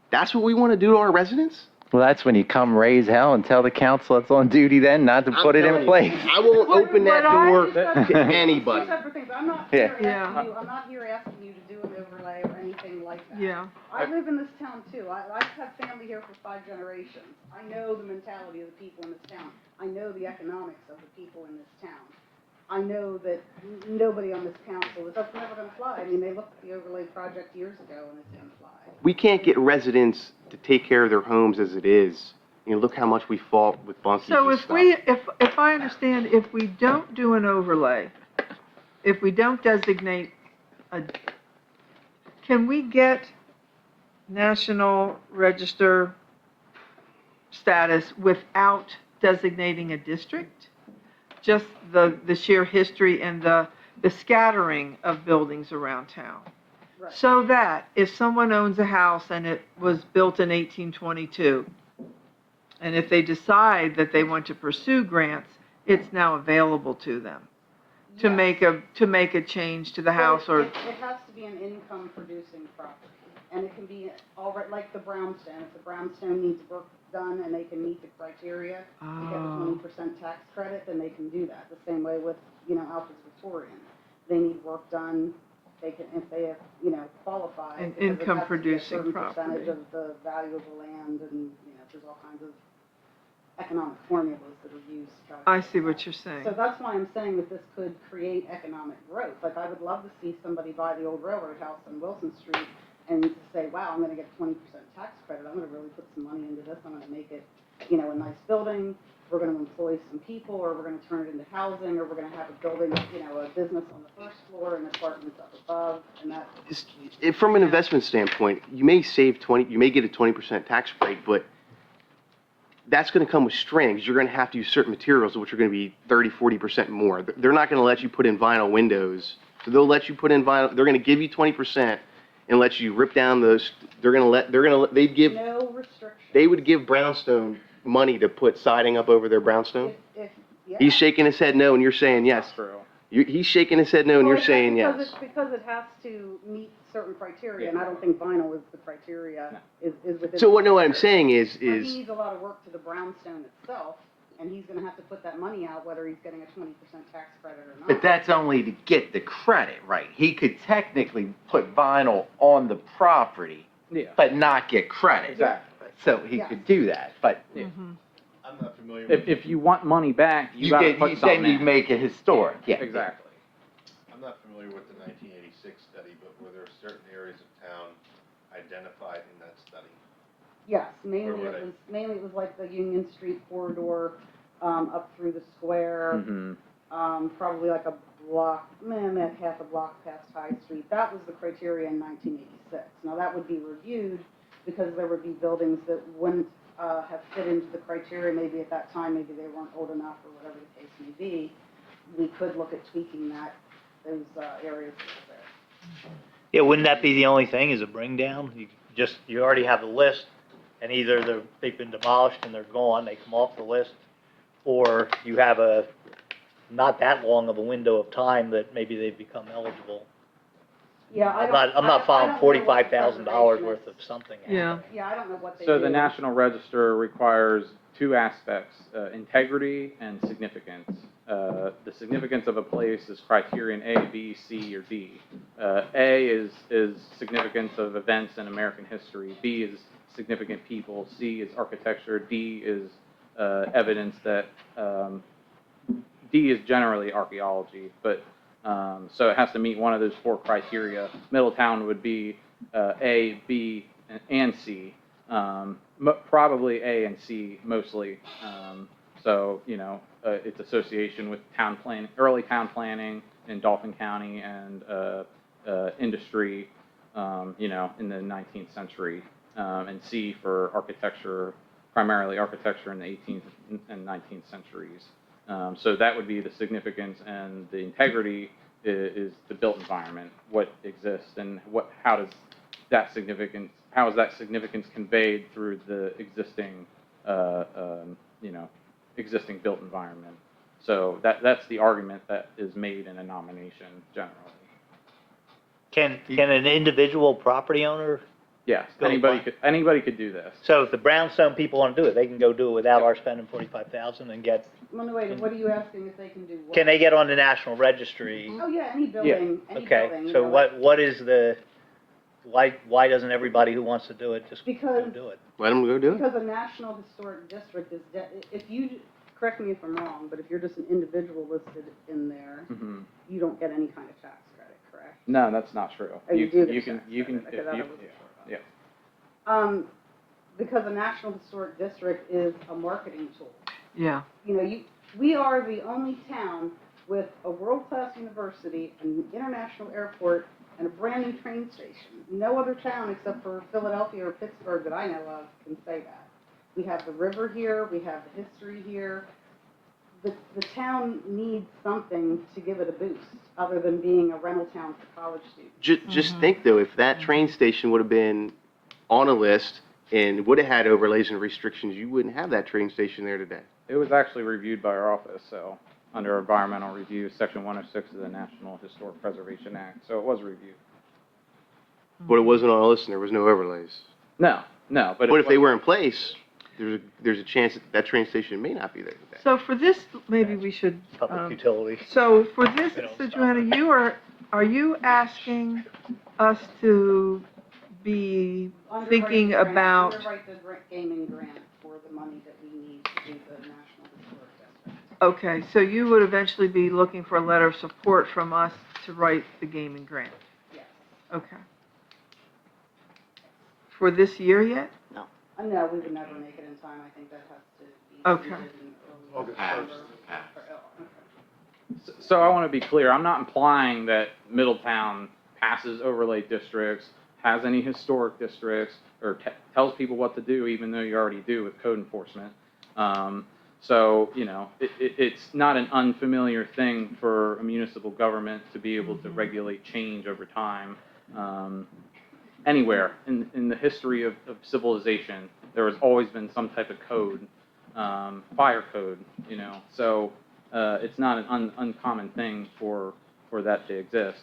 That's what we want to do to our residents? Well, that's when you come raise hell and tell the council that's on duty then not to put it in place. I won't open that door to Two anybody. separate things. I'm not Yeah. here asking you, I'm not here asking you to do an overlay or anything like that. Yeah. I live in this town too. I've had family here for 5 generations. I know the mentality of the people in this town. I know the economics of the people in this town. I know that nobody on this council, that's never gonna fly. I mean, they looked at the overlay project years ago and it didn't fly. We can't get residents to take care of their homes as it is. You know, look how much we fought with bunkies So and if stuff. if I understand, if we don't do an overlay, if we don't designate can we get National Register status without designating a district? Just the sheer history and the scattering of buildings around town. Right. So that if someone owns a house and it was built in 1822, and if they decide that they want to pursue grants, it's now available to them to Yes. make a change to the But house or. It has to be an income producing property. And it can be all right, like the brownstone. If the brownstone needs work done and they can meet the criteria to get the 20% tax credit, then they can do that. The same way with, Alfred's Victorian. They need work done, they can, if they, qualify. An because it income has to be a producing certain property. percentage of the value of the land and, there's all kinds of economic formulas that are used to try to. I see what you're saying. So that's why I'm saying that this could create economic growth. Like, I would love to see somebody buy the old railroad house on Wilson Street and say, wow, I'm gonna get 20% tax credit, I'm gonna really put some money into this, I'm gonna make it, a nice building, we're gonna employ some people, or we're gonna turn it into housing, or we're gonna have a building, a business on the first floor and apartments up above, and that. From an investment standpoint, you may get a 20% tax break, but that's going to come with strings. You're going to have to use certain materials, which are going to be 30, 40% more. They're not going to let you put in vinyl windows. So they'll let you put in vinyl. They're going to give you 20% and let you rip down those. They'd give, No restriction. they would give brownstone money to put siding up over their brownstone. Yeah. He's shaking his head no, and you're saying yes. True. He's shaking his head no, and Well, you're saying because yes. Because it has to meet certain criteria, and I don't think vinyl is the criteria, is within. So what I'm saying is, But he needs a lot of work to the brownstone itself, and he's gonna have to put that money out, whether he's getting a 20% tax credit or not. But that's only to get the credit, right? He could technically put vinyl on the property, Yeah. but not get credit. Exactly. So he Yeah. could do that, but I'm not familiar with. If you want money back, you gotta put something then you in. make it historic, yeah. Exactly. I'm not familiar with the 1986 study, but were there certain areas of town identified in that study? Yes, Where were they? mainly it was like the Union Street corridor, up through the square, Mm-hmm. probably like a block, half a block past High Street. That was the criteria in 1986. Now, that would be reviewed because there would be buildings that wouldn't have fit into the criteria. Maybe at that time, maybe they weren't old enough or whatever the case may be. We could look at tweaking those areas that are there. yeah, wouldn't that be the only thing, is a bring down? You already have the list, and either they've been demolished and they're gone, they come off the list, or you have not that long of a window of time that maybe they've become eligible. Yeah, I'm not following $45,000 worth of something. Yeah. Yeah, I don't know what they So do. the National Register requires two aspects, integrity and significance. The significance of a place is criterion A, B, C, or D. A is significance of events in American history. B is significant people. C is architecture. D is evidence that, D is generally archaeology, but so it has to meet one of those four criteria. Middletown would be A, B, and C. Probably A and C mostly. So, its association with town planning, early town planning in Dauphin County and industry, in the 19th century. And C for architecture, primarily architecture in the 18th and 19th centuries. So that would be the significance, and the integrity is the built environment, what exists, and how is that significance conveyed through the existing, existing built environment. So that's the argument that is made in a nomination generally. Can an individual property owner, Yes, Go anybody could do this. so if the Brownstone people want to do it, they can go do it without our spending 45,000 and get, Well, no, wait, what are you asking if they can do what? can they get on the National Registry? Oh, yeah, any building, any Okay, building. you so know, what is why doesn't everybody who wants to do it just go Because- do it? Let them go do it. Because a National Historic District is, if you, correct me if I'm wrong, but if you're just an individual listed in there, Hmm. you don't get any kind of tax credit, correct? No, that's not true. Oh, you do get You can, tax you can, credit. Okay, that I wasn't yeah. Because a National Historic District is a marketing tool. Yeah. We are the only town with a world-class university, an international airport, and a brand-new train station. No other town except for Philadelphia or Pittsburgh that I know of can say that. We have the river here, we have the history here. The town needs something to give it a boost, other than being a rental town for college students. Just think though, if that train station would have been on a list and would have had overlays and restrictions, you wouldn't have that train station there today. It was actually reviewed by our office, so, under environmental review, section 106 of the National Historic Preservation Act, so it was reviewed. But it wasn't on a list and there was no overlays. No, but. But if they were in place, there's a chance that that train station may not be there today. So for this, maybe we should, Public utility. so for this, They don't so stop Joanna, are you asking us to be thinking about, Underwrite the gaming grant for the money that we need to do the National Historic District. okay, so you would eventually be looking for a letter of support from us to write the gaming grant? Yes. Okay. For this year yet? No, we would never make it in time. I think that has to be. Okay. submitted in early August November. 1st. Oh, okay. So I want to be clear, I'm not implying that Middletown passes overlay districts, has any historic districts, or tells people what to do, even though you already do with code enforcement. So, it's not an unfamiliar thing for a municipal government to be able to regulate change over time. Anywhere in the history of civilization, there has always been some type of code, fire code, so it's not an uncommon thing for that to exist.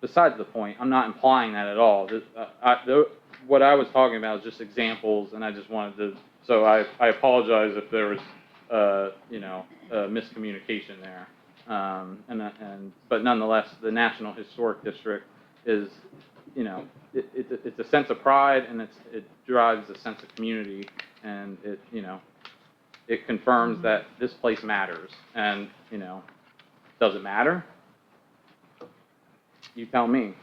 Besides the point, I'm not implying that at all. What I was talking about is just examples, and I just wanted to, so I apologize if there was, miscommunication there. But nonetheless, the National Historic District is, it's a sense of pride, and it drives a sense of community, and it confirms that this place matters. And, does it matter? You tell me.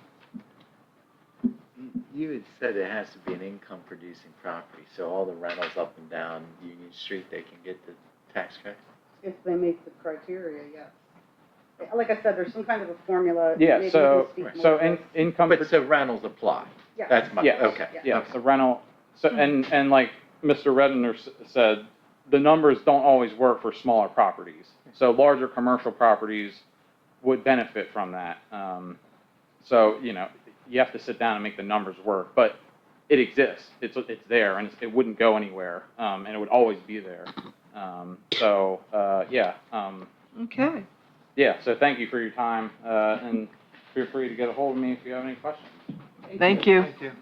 You had said it has to be an income-producing property, so all the rentals up and down Union Street, they can get the tax credit? If they meet the criteria, yes. Like I said, there's some kind of a formula. Yeah, Maybe you so can speak so more to in, this. income. But so rentals apply? Yeah. That's my, Yes. okay. Yes, the rental, so, and like Mr. Reddinder said, the numbers don't always work for smaller properties. So larger commercial properties would benefit from that. So, you have to sit down and make the numbers work, but it exists, it's there, and it wouldn't go anywhere, and it would always be there. Okay. Yeah, so thank you for your time, and feel free to get a hold of me if you have any questions. Thank you. Thank you.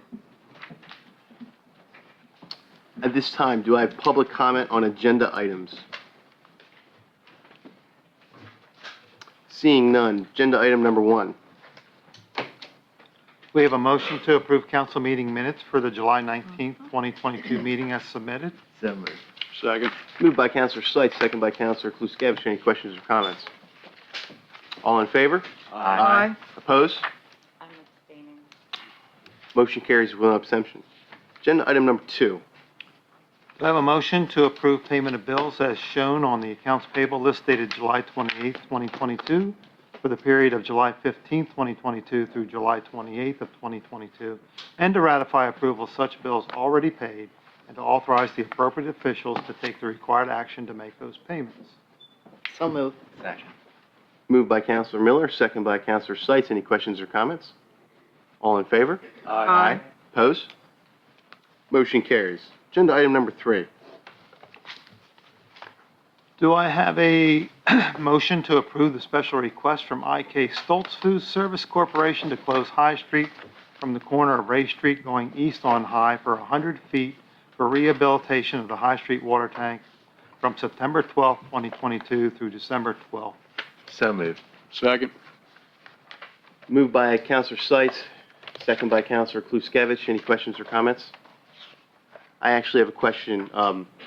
At this time, do I have public comment on agenda items? Seeing none, agenda item number 1. We have a motion to approve council meeting minutes for the July 19th, 2022 meeting as submitted. So moved. Second. Moved by Counselor Seitz, second by Counselor Kluskevich. Any questions or comments? All in favor? Aye. Opposed? I'm abstaining. Motion carries with one abstention. Agenda item number 2. Do I have a motion to approve payment of bills as shown on the accounts payable list dated July 28th, 2022, for the period of July 15th, 2022 through July 28th of 2022, and to ratify approval of such bills already paid, and to authorize the appropriate officials to take the required action to make those payments? So moved. Second. Moved by Counselor Miller, second by Counselor Seitz. Any questions or comments? All in favor? Aye. Opposed? Motion carries. Agenda item number 3. Do I have a motion to approve the special request from IK Stoltz Food Service Corporation to close High Street from the corner of Ray Street going east on High for 100 feet for rehabilitation of the High Street water tank from September 12th, 2022 through December 12th? So moved. Second. Moved by Counselor Seitz, second by Counselor Kluskevich. Any questions or comments? I actually have a question.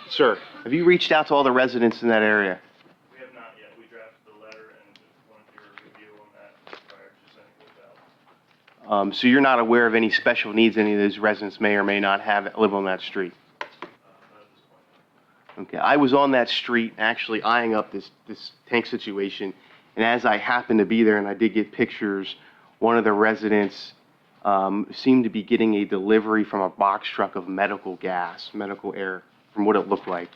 Sir, have you reached out to all the residents in that area? We have not yet. We drafted the letter and just wanted your review on that prior to sending it out. So you're not aware of any special needs any of those residents may or may not have that live on that street? Not at this point. Okay, I was on that street actually eyeing up this tank situation, and as I happened to be there and I did get pictures, one of the residents seemed to be getting a delivery from a box truck of medical gas, medical air, from what it looked like.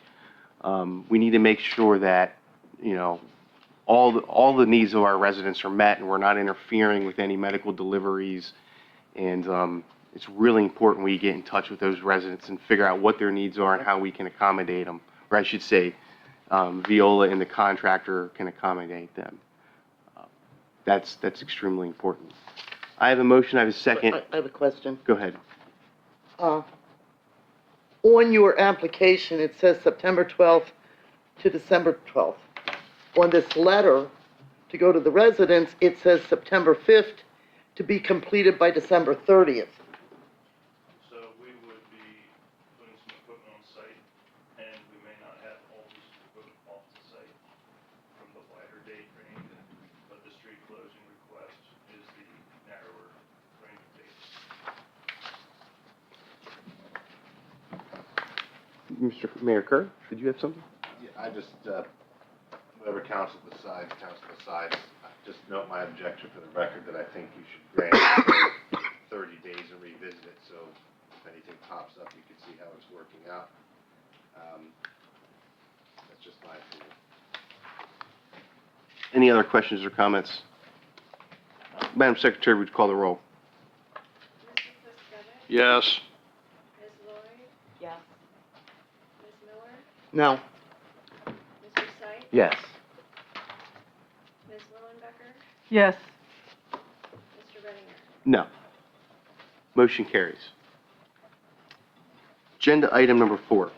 We need to make sure that, you know, all the needs of our residents are met and we're not interfering with any medical deliveries. And it's really important we get in touch with those residents and figure out what their needs are and how we can accommodate them. Or I should say, Viola and the contractor can accommodate them. That's extremely important. I have a motion, I have a second. I have a question. Go ahead. On your application, it says September 12th to December 12th. On this letter to go to the residents, it says September 5th to be completed by December 30th. So we would be putting some equipment on site, and we may not have all pieces of equipment off the site from the wider date range, but the street closing request is the narrower range of dates. Mr. Mayor Kerr, did you have something? Yeah, I just, whoever counsel decides, just note my objection for the record that I think you should grant 30 days and revisit it, so if anything pops up, you can see how it's working out. That's just my opinion. Any other questions or comments? Madam Secretary, would you call the roll? Mr. Kluskevich? Yes. Ms. Lloyd? Yes. Ms. Miller? No. Mr. Sight? Yes. Ms. Willenbecker? Yes. Mr. Reddinger? No. Motion carries. Agenda item number 4.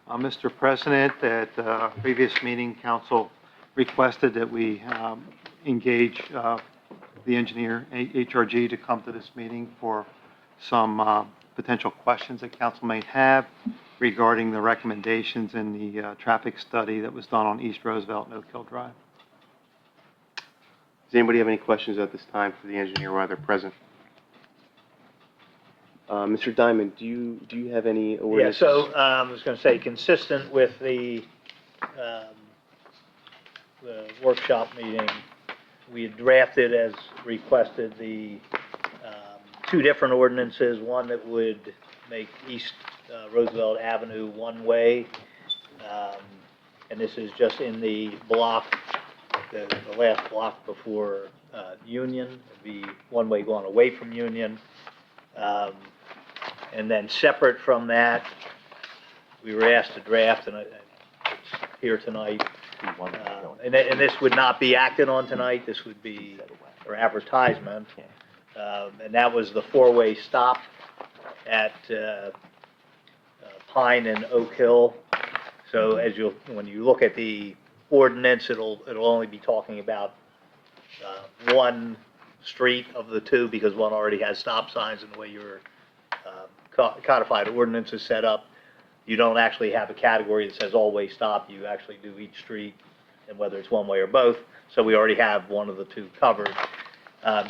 Mr. President, at the previous meeting, council requested that we engage the engineer, HRG, to come to this meeting for some potential questions that council may have regarding the recommendations in the traffic study that was done on East Roosevelt and Oak Hill Drive. Does anybody have any questions at this time for the engineer while they're present? Mr. Diamond, do you have any Yeah, ordinances? so, I was gonna say, consistent with the workshop meeting, we had drafted as requested the, 2 different ordinances, one that would make East Roosevelt Avenue one-way, and this is just in the block, the last block before, Union, it'd be one-way going away from Union. And then separate from that, we were asked to draft, and it's here tonight. And this would not be acted on tonight, this would be for advertisement. And that was the 4-way stop at Pine and Oak Hill. So when you look at the ordinance, it'll only be talking about one street of the 2, because one already has stop signs, and the way your codified ordinance is set up, you don't actually have a category that says all-way stop, you actually do each street, and whether it's one way or both, so we already have one of the 2 covered.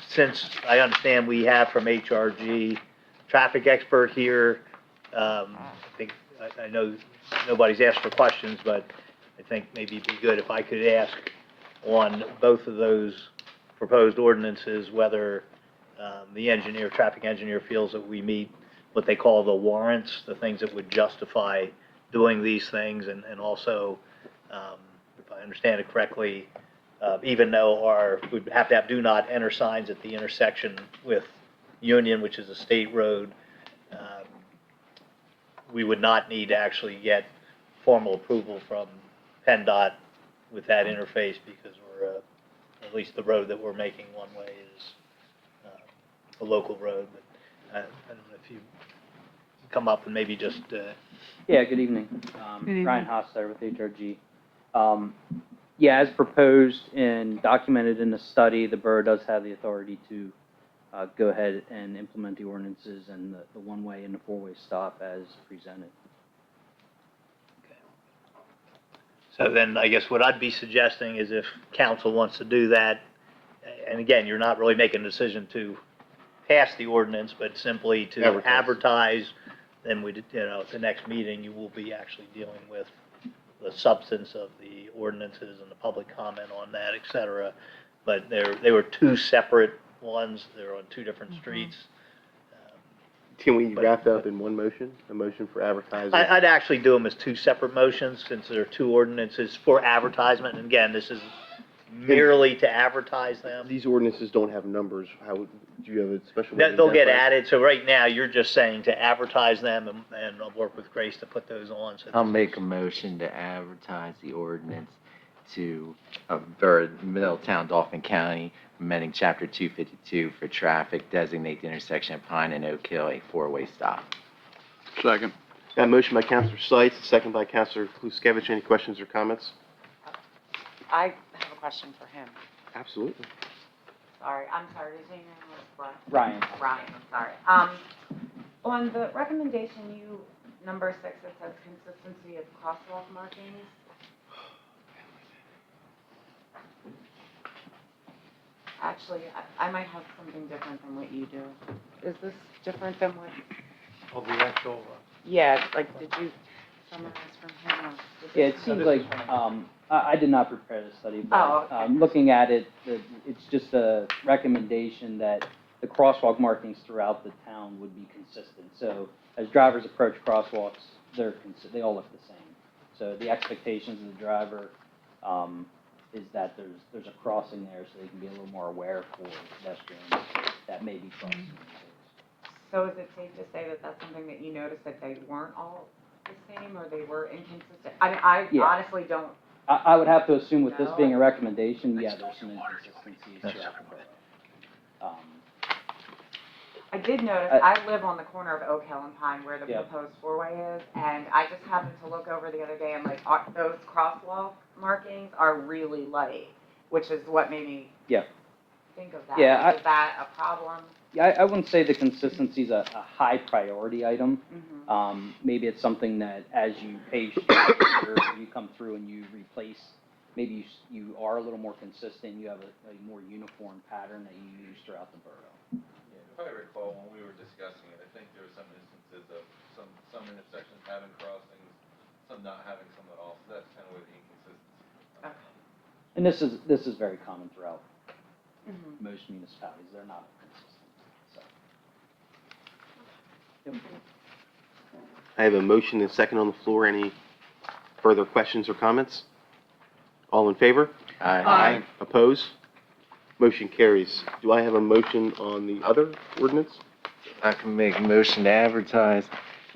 Since I understand we have from HRG traffic expert here, I think, I know nobody's asked for questions, but I think maybe it'd be good if I could ask on both of those proposed ordinances, whether the engineer, traffic engineer feels that we meet what they call the warrants, the things that would justify doing these things, and also, if I understand it correctly, even though we'd have to have do not enter signs at the intersection with Union, which is a state road, we would not need to actually get formal approval from PennDOT with that interface, because we're, at least the road that we're making one way is a local road. But I don't know if you come up and maybe just, Yeah, good evening. Good evening. Ryan Hosstetter with HRG. Yeah, as proposed and documented in the study, the borough does have the authority to go ahead and implement the ordinances and the one-way and the four-way stop as presented. so then I guess what I'd be suggesting is if council wants to do that, and again, you're not really making a decision to pass the ordinance, but simply to advertise, then we, at the next meeting, you will be actually dealing with the substance of the ordinances and the public comment on that, et cetera. But they were two separate ones, they're on two different streets. Can we wrap that up in one motion? A motion for advertising? I'd actually do them as two separate motions, since there are two ordinances for advertisement, and again, this is merely to advertise them. These ordinances don't have numbers. Do you have a special? They'll get added, so right now, you're just saying to advertise them, and I'll work with Grace to put those on. So I'll make a motion to advertise the ordinance to, for Middletown, Dauphin County, amending chapter 252 for traffic, designate the intersection of Pine and Oak Hill a four-way stop. Second. Got a motion by Councilor Seitz, a second by Councilor Kluskevich. Any questions or comments? I have a question for him. Absolutely. Sorry, I'm sorry, is your name was what? Ryan. Ryan, I'm sorry. On the recommendation, number 6, it says consistency of crosswalk markings. Actually, I might have something different than what you do. Is this different than what? Of the actual, Yeah, like, did you summarize from him? Or was Yeah, it this- seems like, I did not prepare the study, but Oh, okay. looking at it, it's just a recommendation that the crosswalk markings throughout the town would be consistent. So as drivers approach crosswalks, they all look the same. So the expectations of the driver is that there's a crossing there, so they can be a little more aware for pedestrians that may be crossing. So is it safe to say that that's something that you noticed, that they weren't all the same, or they were inconsistent? I mean, I Yeah. honestly don't. I would have to assume with this being a recommendation, yeah, there's some inconsistencies throughout the borough. I did notice, I live on the corner of Oak Hill and Pine where the Yeah. proposed four-way is, and I just happened to look over the other day and like, those crosswalk markings are really light, which is what made me Yeah. think of that. Yeah, Like, is that a problem? Yeah, I wouldn't say the consistency's a high priority item. Mhm. Maybe it's something that as you pay, you come through and you replace, maybe you are a little more consistent, you have a more uniform pattern that you use throughout the borough. If I recall, when we were discussing it, I think there were some instances of some intersections having crossings, some not having some at all, so that's kind of where the inconsistency. Okay. And this is very common throughout Mhm. most municipalities, they're not consistent, so. Yep. I have a motion and a second on the floor. Any further questions or comments? All in favor? Aye. Opposed? Motion carries. Do I have a motion on the other ordinance? I can make a motion to advertise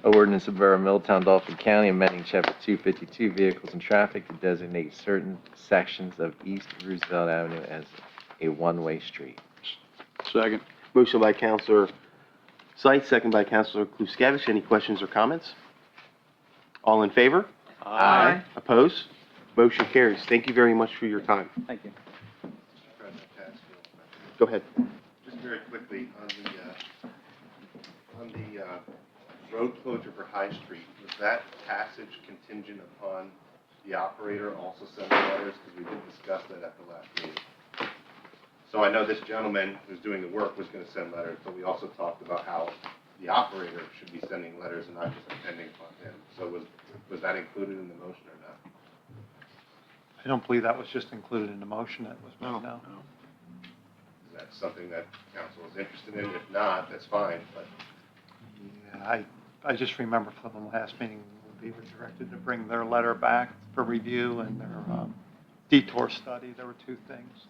ordinance of Borough of Middletown, Dauphin County, amending chapter 252 vehicles and traffic to designate certain sections of East Roosevelt Avenue as a one-way street. Second. Motion by Councilor Seitz, second by Councilor Kluskevich. Any questions or comments? All in favor? Aye. Opposed? Motion carries. Thank you very much for your time. Thank you. President, can I ask you a question? Go ahead. Just very quickly, on the road closure for High Street, was that passage contingent upon the operator also sending letters? Because we didn't discuss that at the last meeting. So I know this gentleman who's doing the work was gonna send letters, but we also talked about how the operator should be sending letters and not just depending upon him. So was that included in the motion or not? I don't believe that was just included in the motion that was made, no. Is that something that council is interested in? If not, that's fine, but Yeah, I just remember from the last meeting, they were directed to bring their letter back for review and their detour study. There were two things.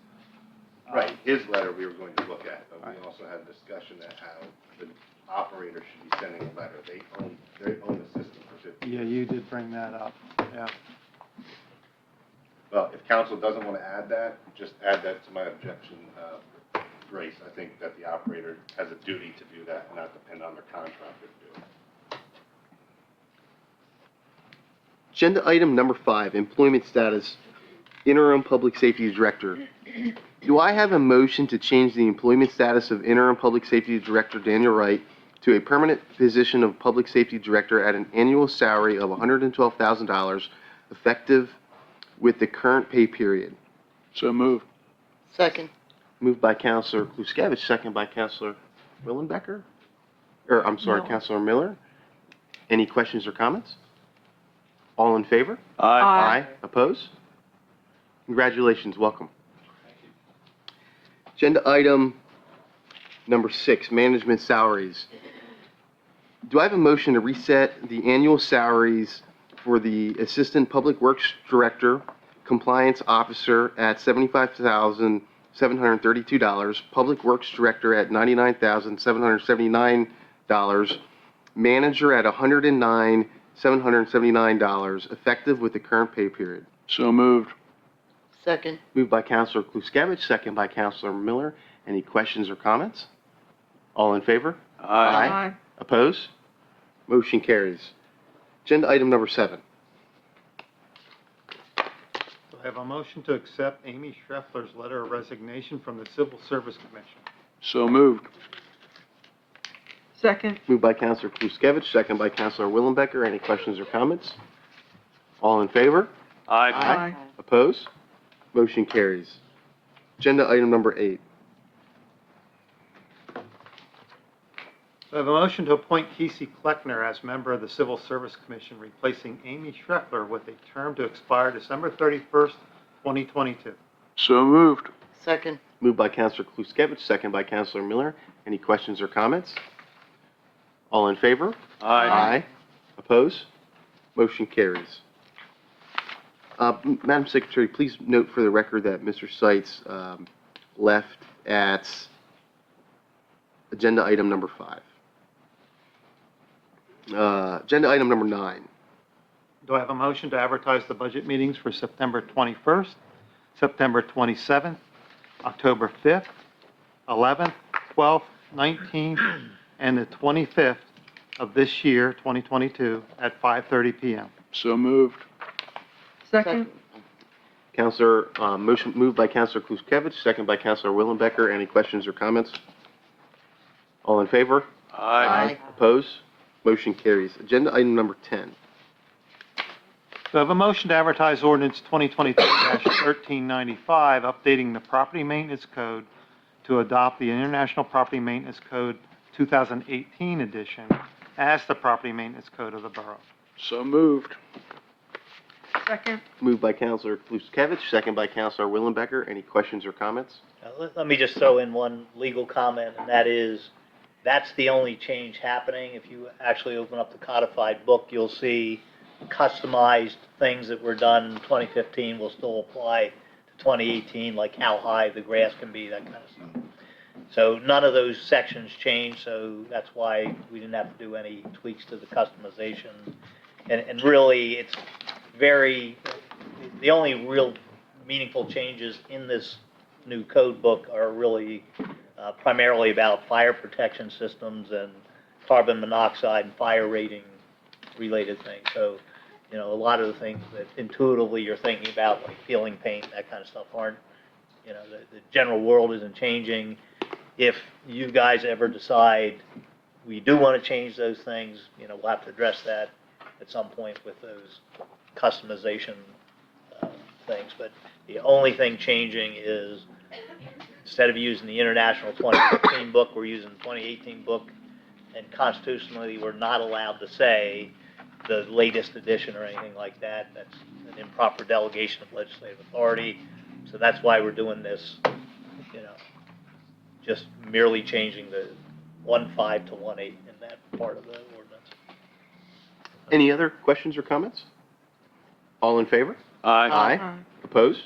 right, his letter we were going to look at, but we also had a discussion that how the operator should be sending a letter. They own the system for 50 Yeah, years. you did bring that up, yeah. Well, if council doesn't want to add that, just add that to my objection, Grace. I think that the operator has a duty to do that and not depend on their contractor to do it. Agenda item number 5, employment status, interim public safety director. Do I have a motion to change the employment status of interim public safety director Daniel Wright to a permanent position of public safety director at an annual salary of $112,000 effective with the current pay period? So moved. Second. Moved by Counselor Kluskevich, second by Counselor Willenbecker? Or, I'm sorry, No. Counselor Miller? Any questions or comments? All in favor? Aye. Opposed? Congratulations, welcome. Agenda item number 6, management salaries. Do I have a motion to reset the annual salaries for the Assistant Public Works Director, Compliance Officer at $75,732, Public Works Director at $99,779, Manager at $109,779, effective with the current pay period? So moved. Second. Moved by Counselor Kluskevich, second by Counselor Miller. Any questions or comments? All in favor? Aye. Opposed? Motion carries. Agenda item number 7. Do I have a motion to accept Amy Schreffler's letter of resignation from the Civil Service Commission? So moved. Second. Moved by Counselor Kluskevich, second by Counselor Willenbecker. Any questions or comments? All in favor? Aye. Opposed? Motion carries. Agenda item number 8. Do I have a motion to appoint Kesey Kleckner as member of the Civil Service Commission, replacing Amy Schreffler with a term to expire December 31st, 2022? So moved. Second. Moved by Counselor Kluskevich, second by Counselor Miller. Any questions or comments? All in favor? Aye. Opposed? Motion carries. Madam Secretary, please note for the record that Mr. Seitz left at agenda item number 5. Agenda item number 9. Do I have a motion to advertise the budget meetings for September 21st, September 27th, October 5th, 11th, 12th, 19th, and the 25th of this year, 2022, at 5:30 PM? So moved. Second. Counselor, motion moved by Counselor Kluskevich, second by Counselor Willenbecker. Any questions or comments? All in favor? Aye. Opposed? Motion carries. Agenda item number 10. Do I have a motion to advertise ordinance 2022-1395, updating the property maintenance code to adopt the International Property Maintenance Code 2018 edition as the property maintenance code of the borough? So moved. Second. Moved by Counselor Kluskevich, second by Counselor Willenbecker. Any questions or comments? Let me just throw in one legal comment, and that is, that's the only change happening. If you actually open up the codified book, you'll see customized things that were done in 2015 will still apply to 2018, like how high the grass can be, that kind of stuff. So none of those sections changed, so that's why we didn't have to do any tweaks to the customization. And really, it's the only real meaningful changes in this new code book are really primarily about fire protection systems and carbon monoxide and fire rating related things. So, a lot of the things that intuitively you're thinking about, like peeling paint, that kind of stuff, aren't, the general world isn't changing. If you guys ever decide we do want to change those things, we'll have to address that at some point with those customization things. But the only thing changing is, instead of using the International 2015 book, we're using the 2018 book. and constitutionally, we're not allowed to say the latest edition or anything like that. That's an improper delegation of legislative authority. So that's why we're doing this, you know, just merely changing the 1.5 to 1.8 in that part of the ordinance. Any other questions or comments? All in favor? Aye. Opposed?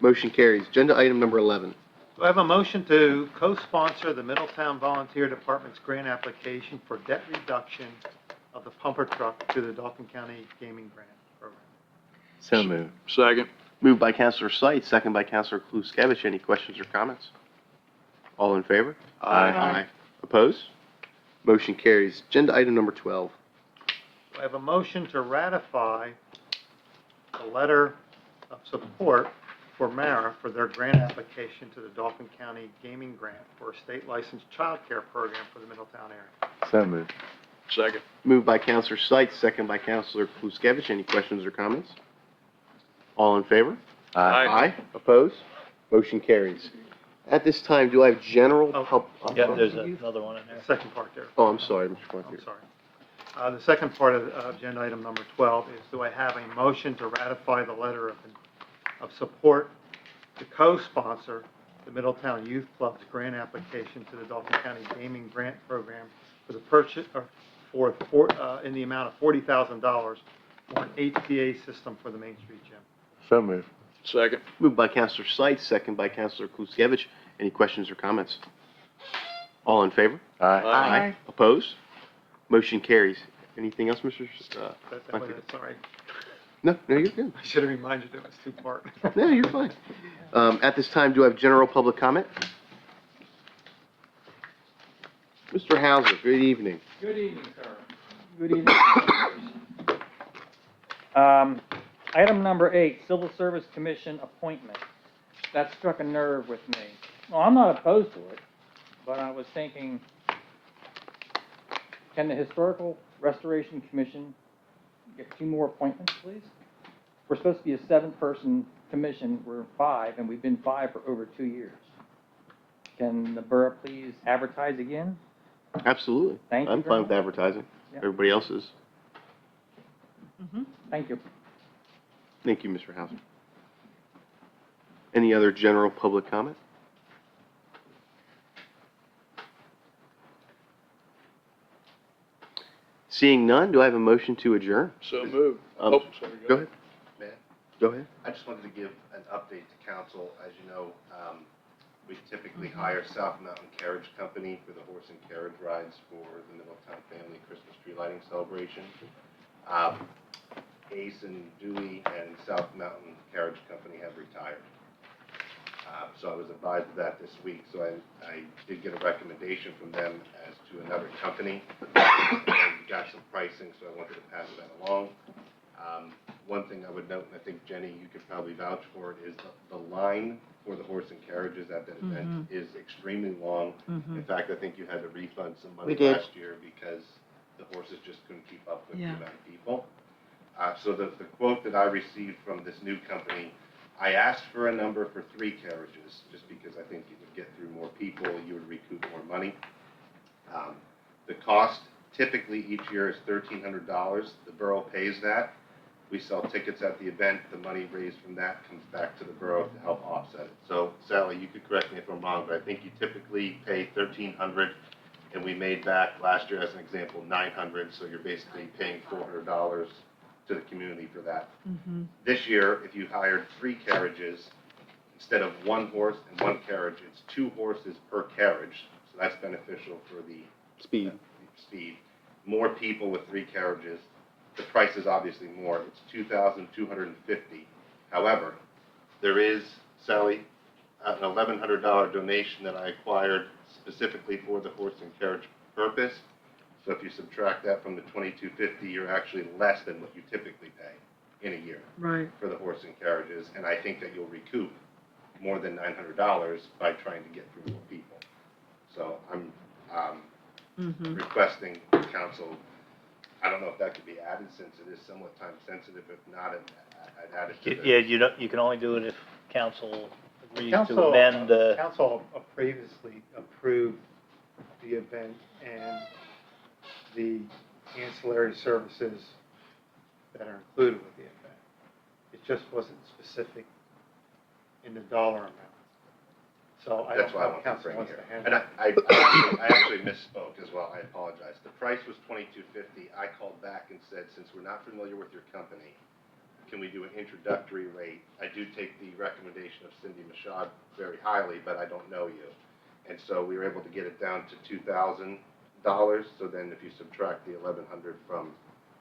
Motion carries. Agenda item number 11. Do I have a motion to co-sponsor the Middletown Volunteer Department's grant application for debt reduction of the pumper truck to the Dauphin County Gaming Grant Program? So moved. Second. Moved by Counselor Seitz, second by Counselor Kluskevich. Any questions or comments? All in favor? Aye. Opposed? Motion carries. Agenda item number 12. Do I have a motion to ratify the letter of support for MARA for their grant application to the Dauphin County Gaming Grant for a state licensed child care program for the Middletown area? So moved. Second. Moved by Counselor Seitz, second by Counselor Kluskevich. Any questions or comments? All in favor? Aye. Opposed? Motion carries. At this time, do I have general Yeah, there's another one in there. Second part there. Oh, I'm sorry, Mr. I'm Fontier. sorry. The second part of agenda item number 12 is, do I have a motion to ratify the letter of support to co-sponsor the Middletown Youth Club's grant application to the Dauphin County Gaming Grant Program for the purchase, in the amount of $40,000 for an HVA system for the Main Street Gym? So moved. Second. Moved by Counselor Seitz, second by Counselor Kluskevich. Any questions or comments? All in favor? Aye. Opposed? Motion carries. Anything else, Mr. That was it, sorry. No, you're good. I should have reminded you it was two-part. No, you're fine. At this time, do I have general public comment? Mr. Hauser, good evening. Good evening, sir. Good evening. Item number 8, Civil Service Commission appointment. That struck a nerve with me. Well, I'm not opposed to it, but I was thinking, can the Historical Restoration Commission get 2 more appointments, please? We're supposed to be a 7-person commission. We're 5, and we've been 5 for over 2 years. Can the borough please advertise again? Absolutely. Thank you I'm very fine with much. advertising. Yeah. Everybody else is. Thank you. Thank you, Mr. Hauser. Any other general public comment? Seeing none, do I have a motion to adjourn? So moved. Um, Sorry. Go ahead. Man, Go ahead. I just wanted to give an update to council. As you know, we typically hire South Mountain Carriage Company for the horse and carriage rides for the Middletown Family Christmas tree lighting celebration. Ace and Dewey and South Mountain Carriage Company have retired. So I was advised of that this week, so I did get a recommendation from them as to another company. And got some pricing, so I wanted to pass that along. One thing I would note, and I think Jenny, you could probably vouch for it, is the line for the horse and carriages at that event is extremely long. In fact, I think you had to refund some money We did. last year because the horses just couldn't keep up with the amount of people. So the quote that I received from this new company, I asked for a number for 3 carriages, just because I think you would get through more people, you would recoup more money. The cost typically each year is $1,300. The borough pays that. We sell tickets at the event. The money raised from that comes back to the borough to help offset it. So Sally, you could correct me if I'm wrong, but I think you typically pay $1,300, and we made back last year, as an example, $900. So you're basically paying $400 to the community for that. This year, if you hired 3 carriages, instead of 1 horse and 1 carriage, it's 2 horses per carriage. So that's beneficial for the Speed. speed. More people with 3 carriages. The price is obviously more. It's $2,250. However, there is, Sally, an $1,100 donation that I acquired specifically for the horse and carriage purpose. So if you subtract that from the $2,250, you're actually less than what you typically pay in a year Right. for the horse and carriages. And I think that you'll recoup more than $900 by trying to get through more people. So I'm requesting council, I don't know if that could be added since it is somewhat time sensitive. If not, I'd add it to the. Yeah, you can only do it if council agrees to Council, amend the. council previously approved the event, and the ancillary services that are included with the event. It just wasn't specific in the dollar amount. So I don't That's know why I how want to council bring wants here. to And handle I it. actually misspoke as well, I apologize. The price was $22.50. I called back and said, since we're not familiar with your company, can we do an introductory rate? I do take the recommendation of Cindy Mashad very highly, but I don't know you. And so we were able to get it down to $2,000. So then if you subtract the $1,100 from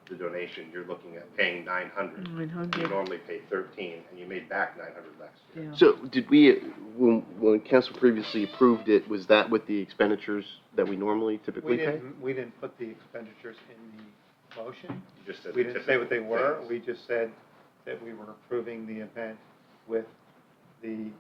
the donation, you're looking at paying $900. You normally pay $13, and you made back $900 last year. So did we, when council previously approved it, was that with the expenditures that we normally typically pay? We didn't put the expenditures in the motion. You just said We the didn't say what they typical were. things. We just said that we were approving the event with the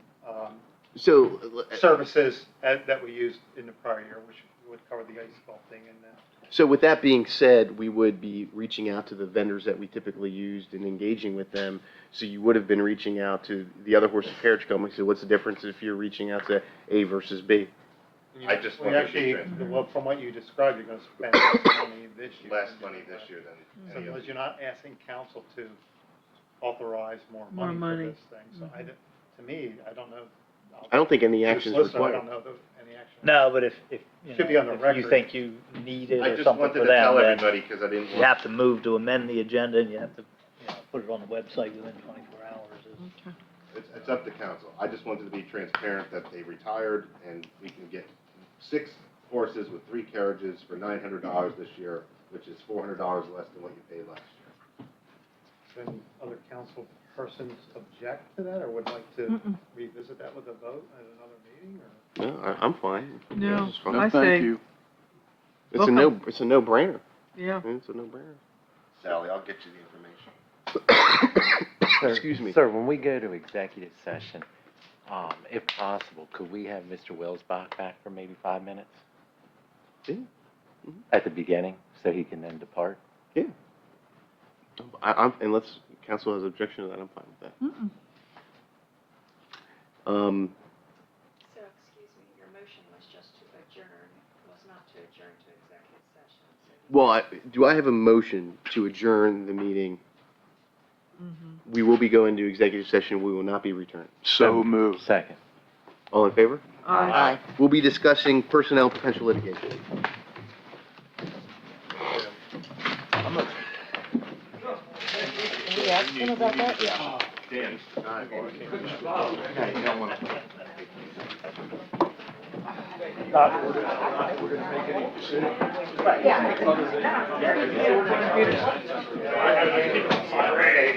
services that we used in the prior year, which would cover the ice sculpting and that. So with that being said, we would be reaching out to the vendors that we typically used and engaging with them. So you would have been reaching out to the other horse and carriage companies. So what's the difference if you're reaching out to A versus B? I just We wanted to be actually, transparent. well, from what you described, you're gonna spend less money this year. Less money this year than So, any other because you're not asking council to authorize more More money for money. this thing. So to me, I don't know. I don't think any To the action is solicitor, I required. don't know any action. No, but if, you Should be know, on the if you record. think you need it I or just something wanted for to them, tell then everybody, because I didn't you want. have to move to amend the agenda, and you have to, put it on the website within 24 hours. It's up to council. I just wanted to be transparent that they retired, and we can get 6 horses with 3 carriages for $900 this year, which is $400 less than what you paid last year. Then other council persons object to that or would like to revisit that with a vote at another meeting or? No, I'm fine. No, It's fine. I say, It's a no-brainer. yeah. It's a no-brainer. Sally, I'll get you the information. Sir, Excuse me. Sir, when we go to executive session, if possible, could we have Mr. Willsbach back for maybe 5 minutes? Yeah. At the beginning, so he can then depart? Yeah. Unless council has objection to that, I'm fine with that. So, excuse me, your motion was just to adjourn, was not to adjourn to executive session. Well, do I have a motion to adjourn the meeting? We will be going to executive session. We will not be returning. So moved. Second. All in favor? Aye. We'll be discussing personnel potential litigation. Can we ask him about that? Yeah. Dan, Yeah.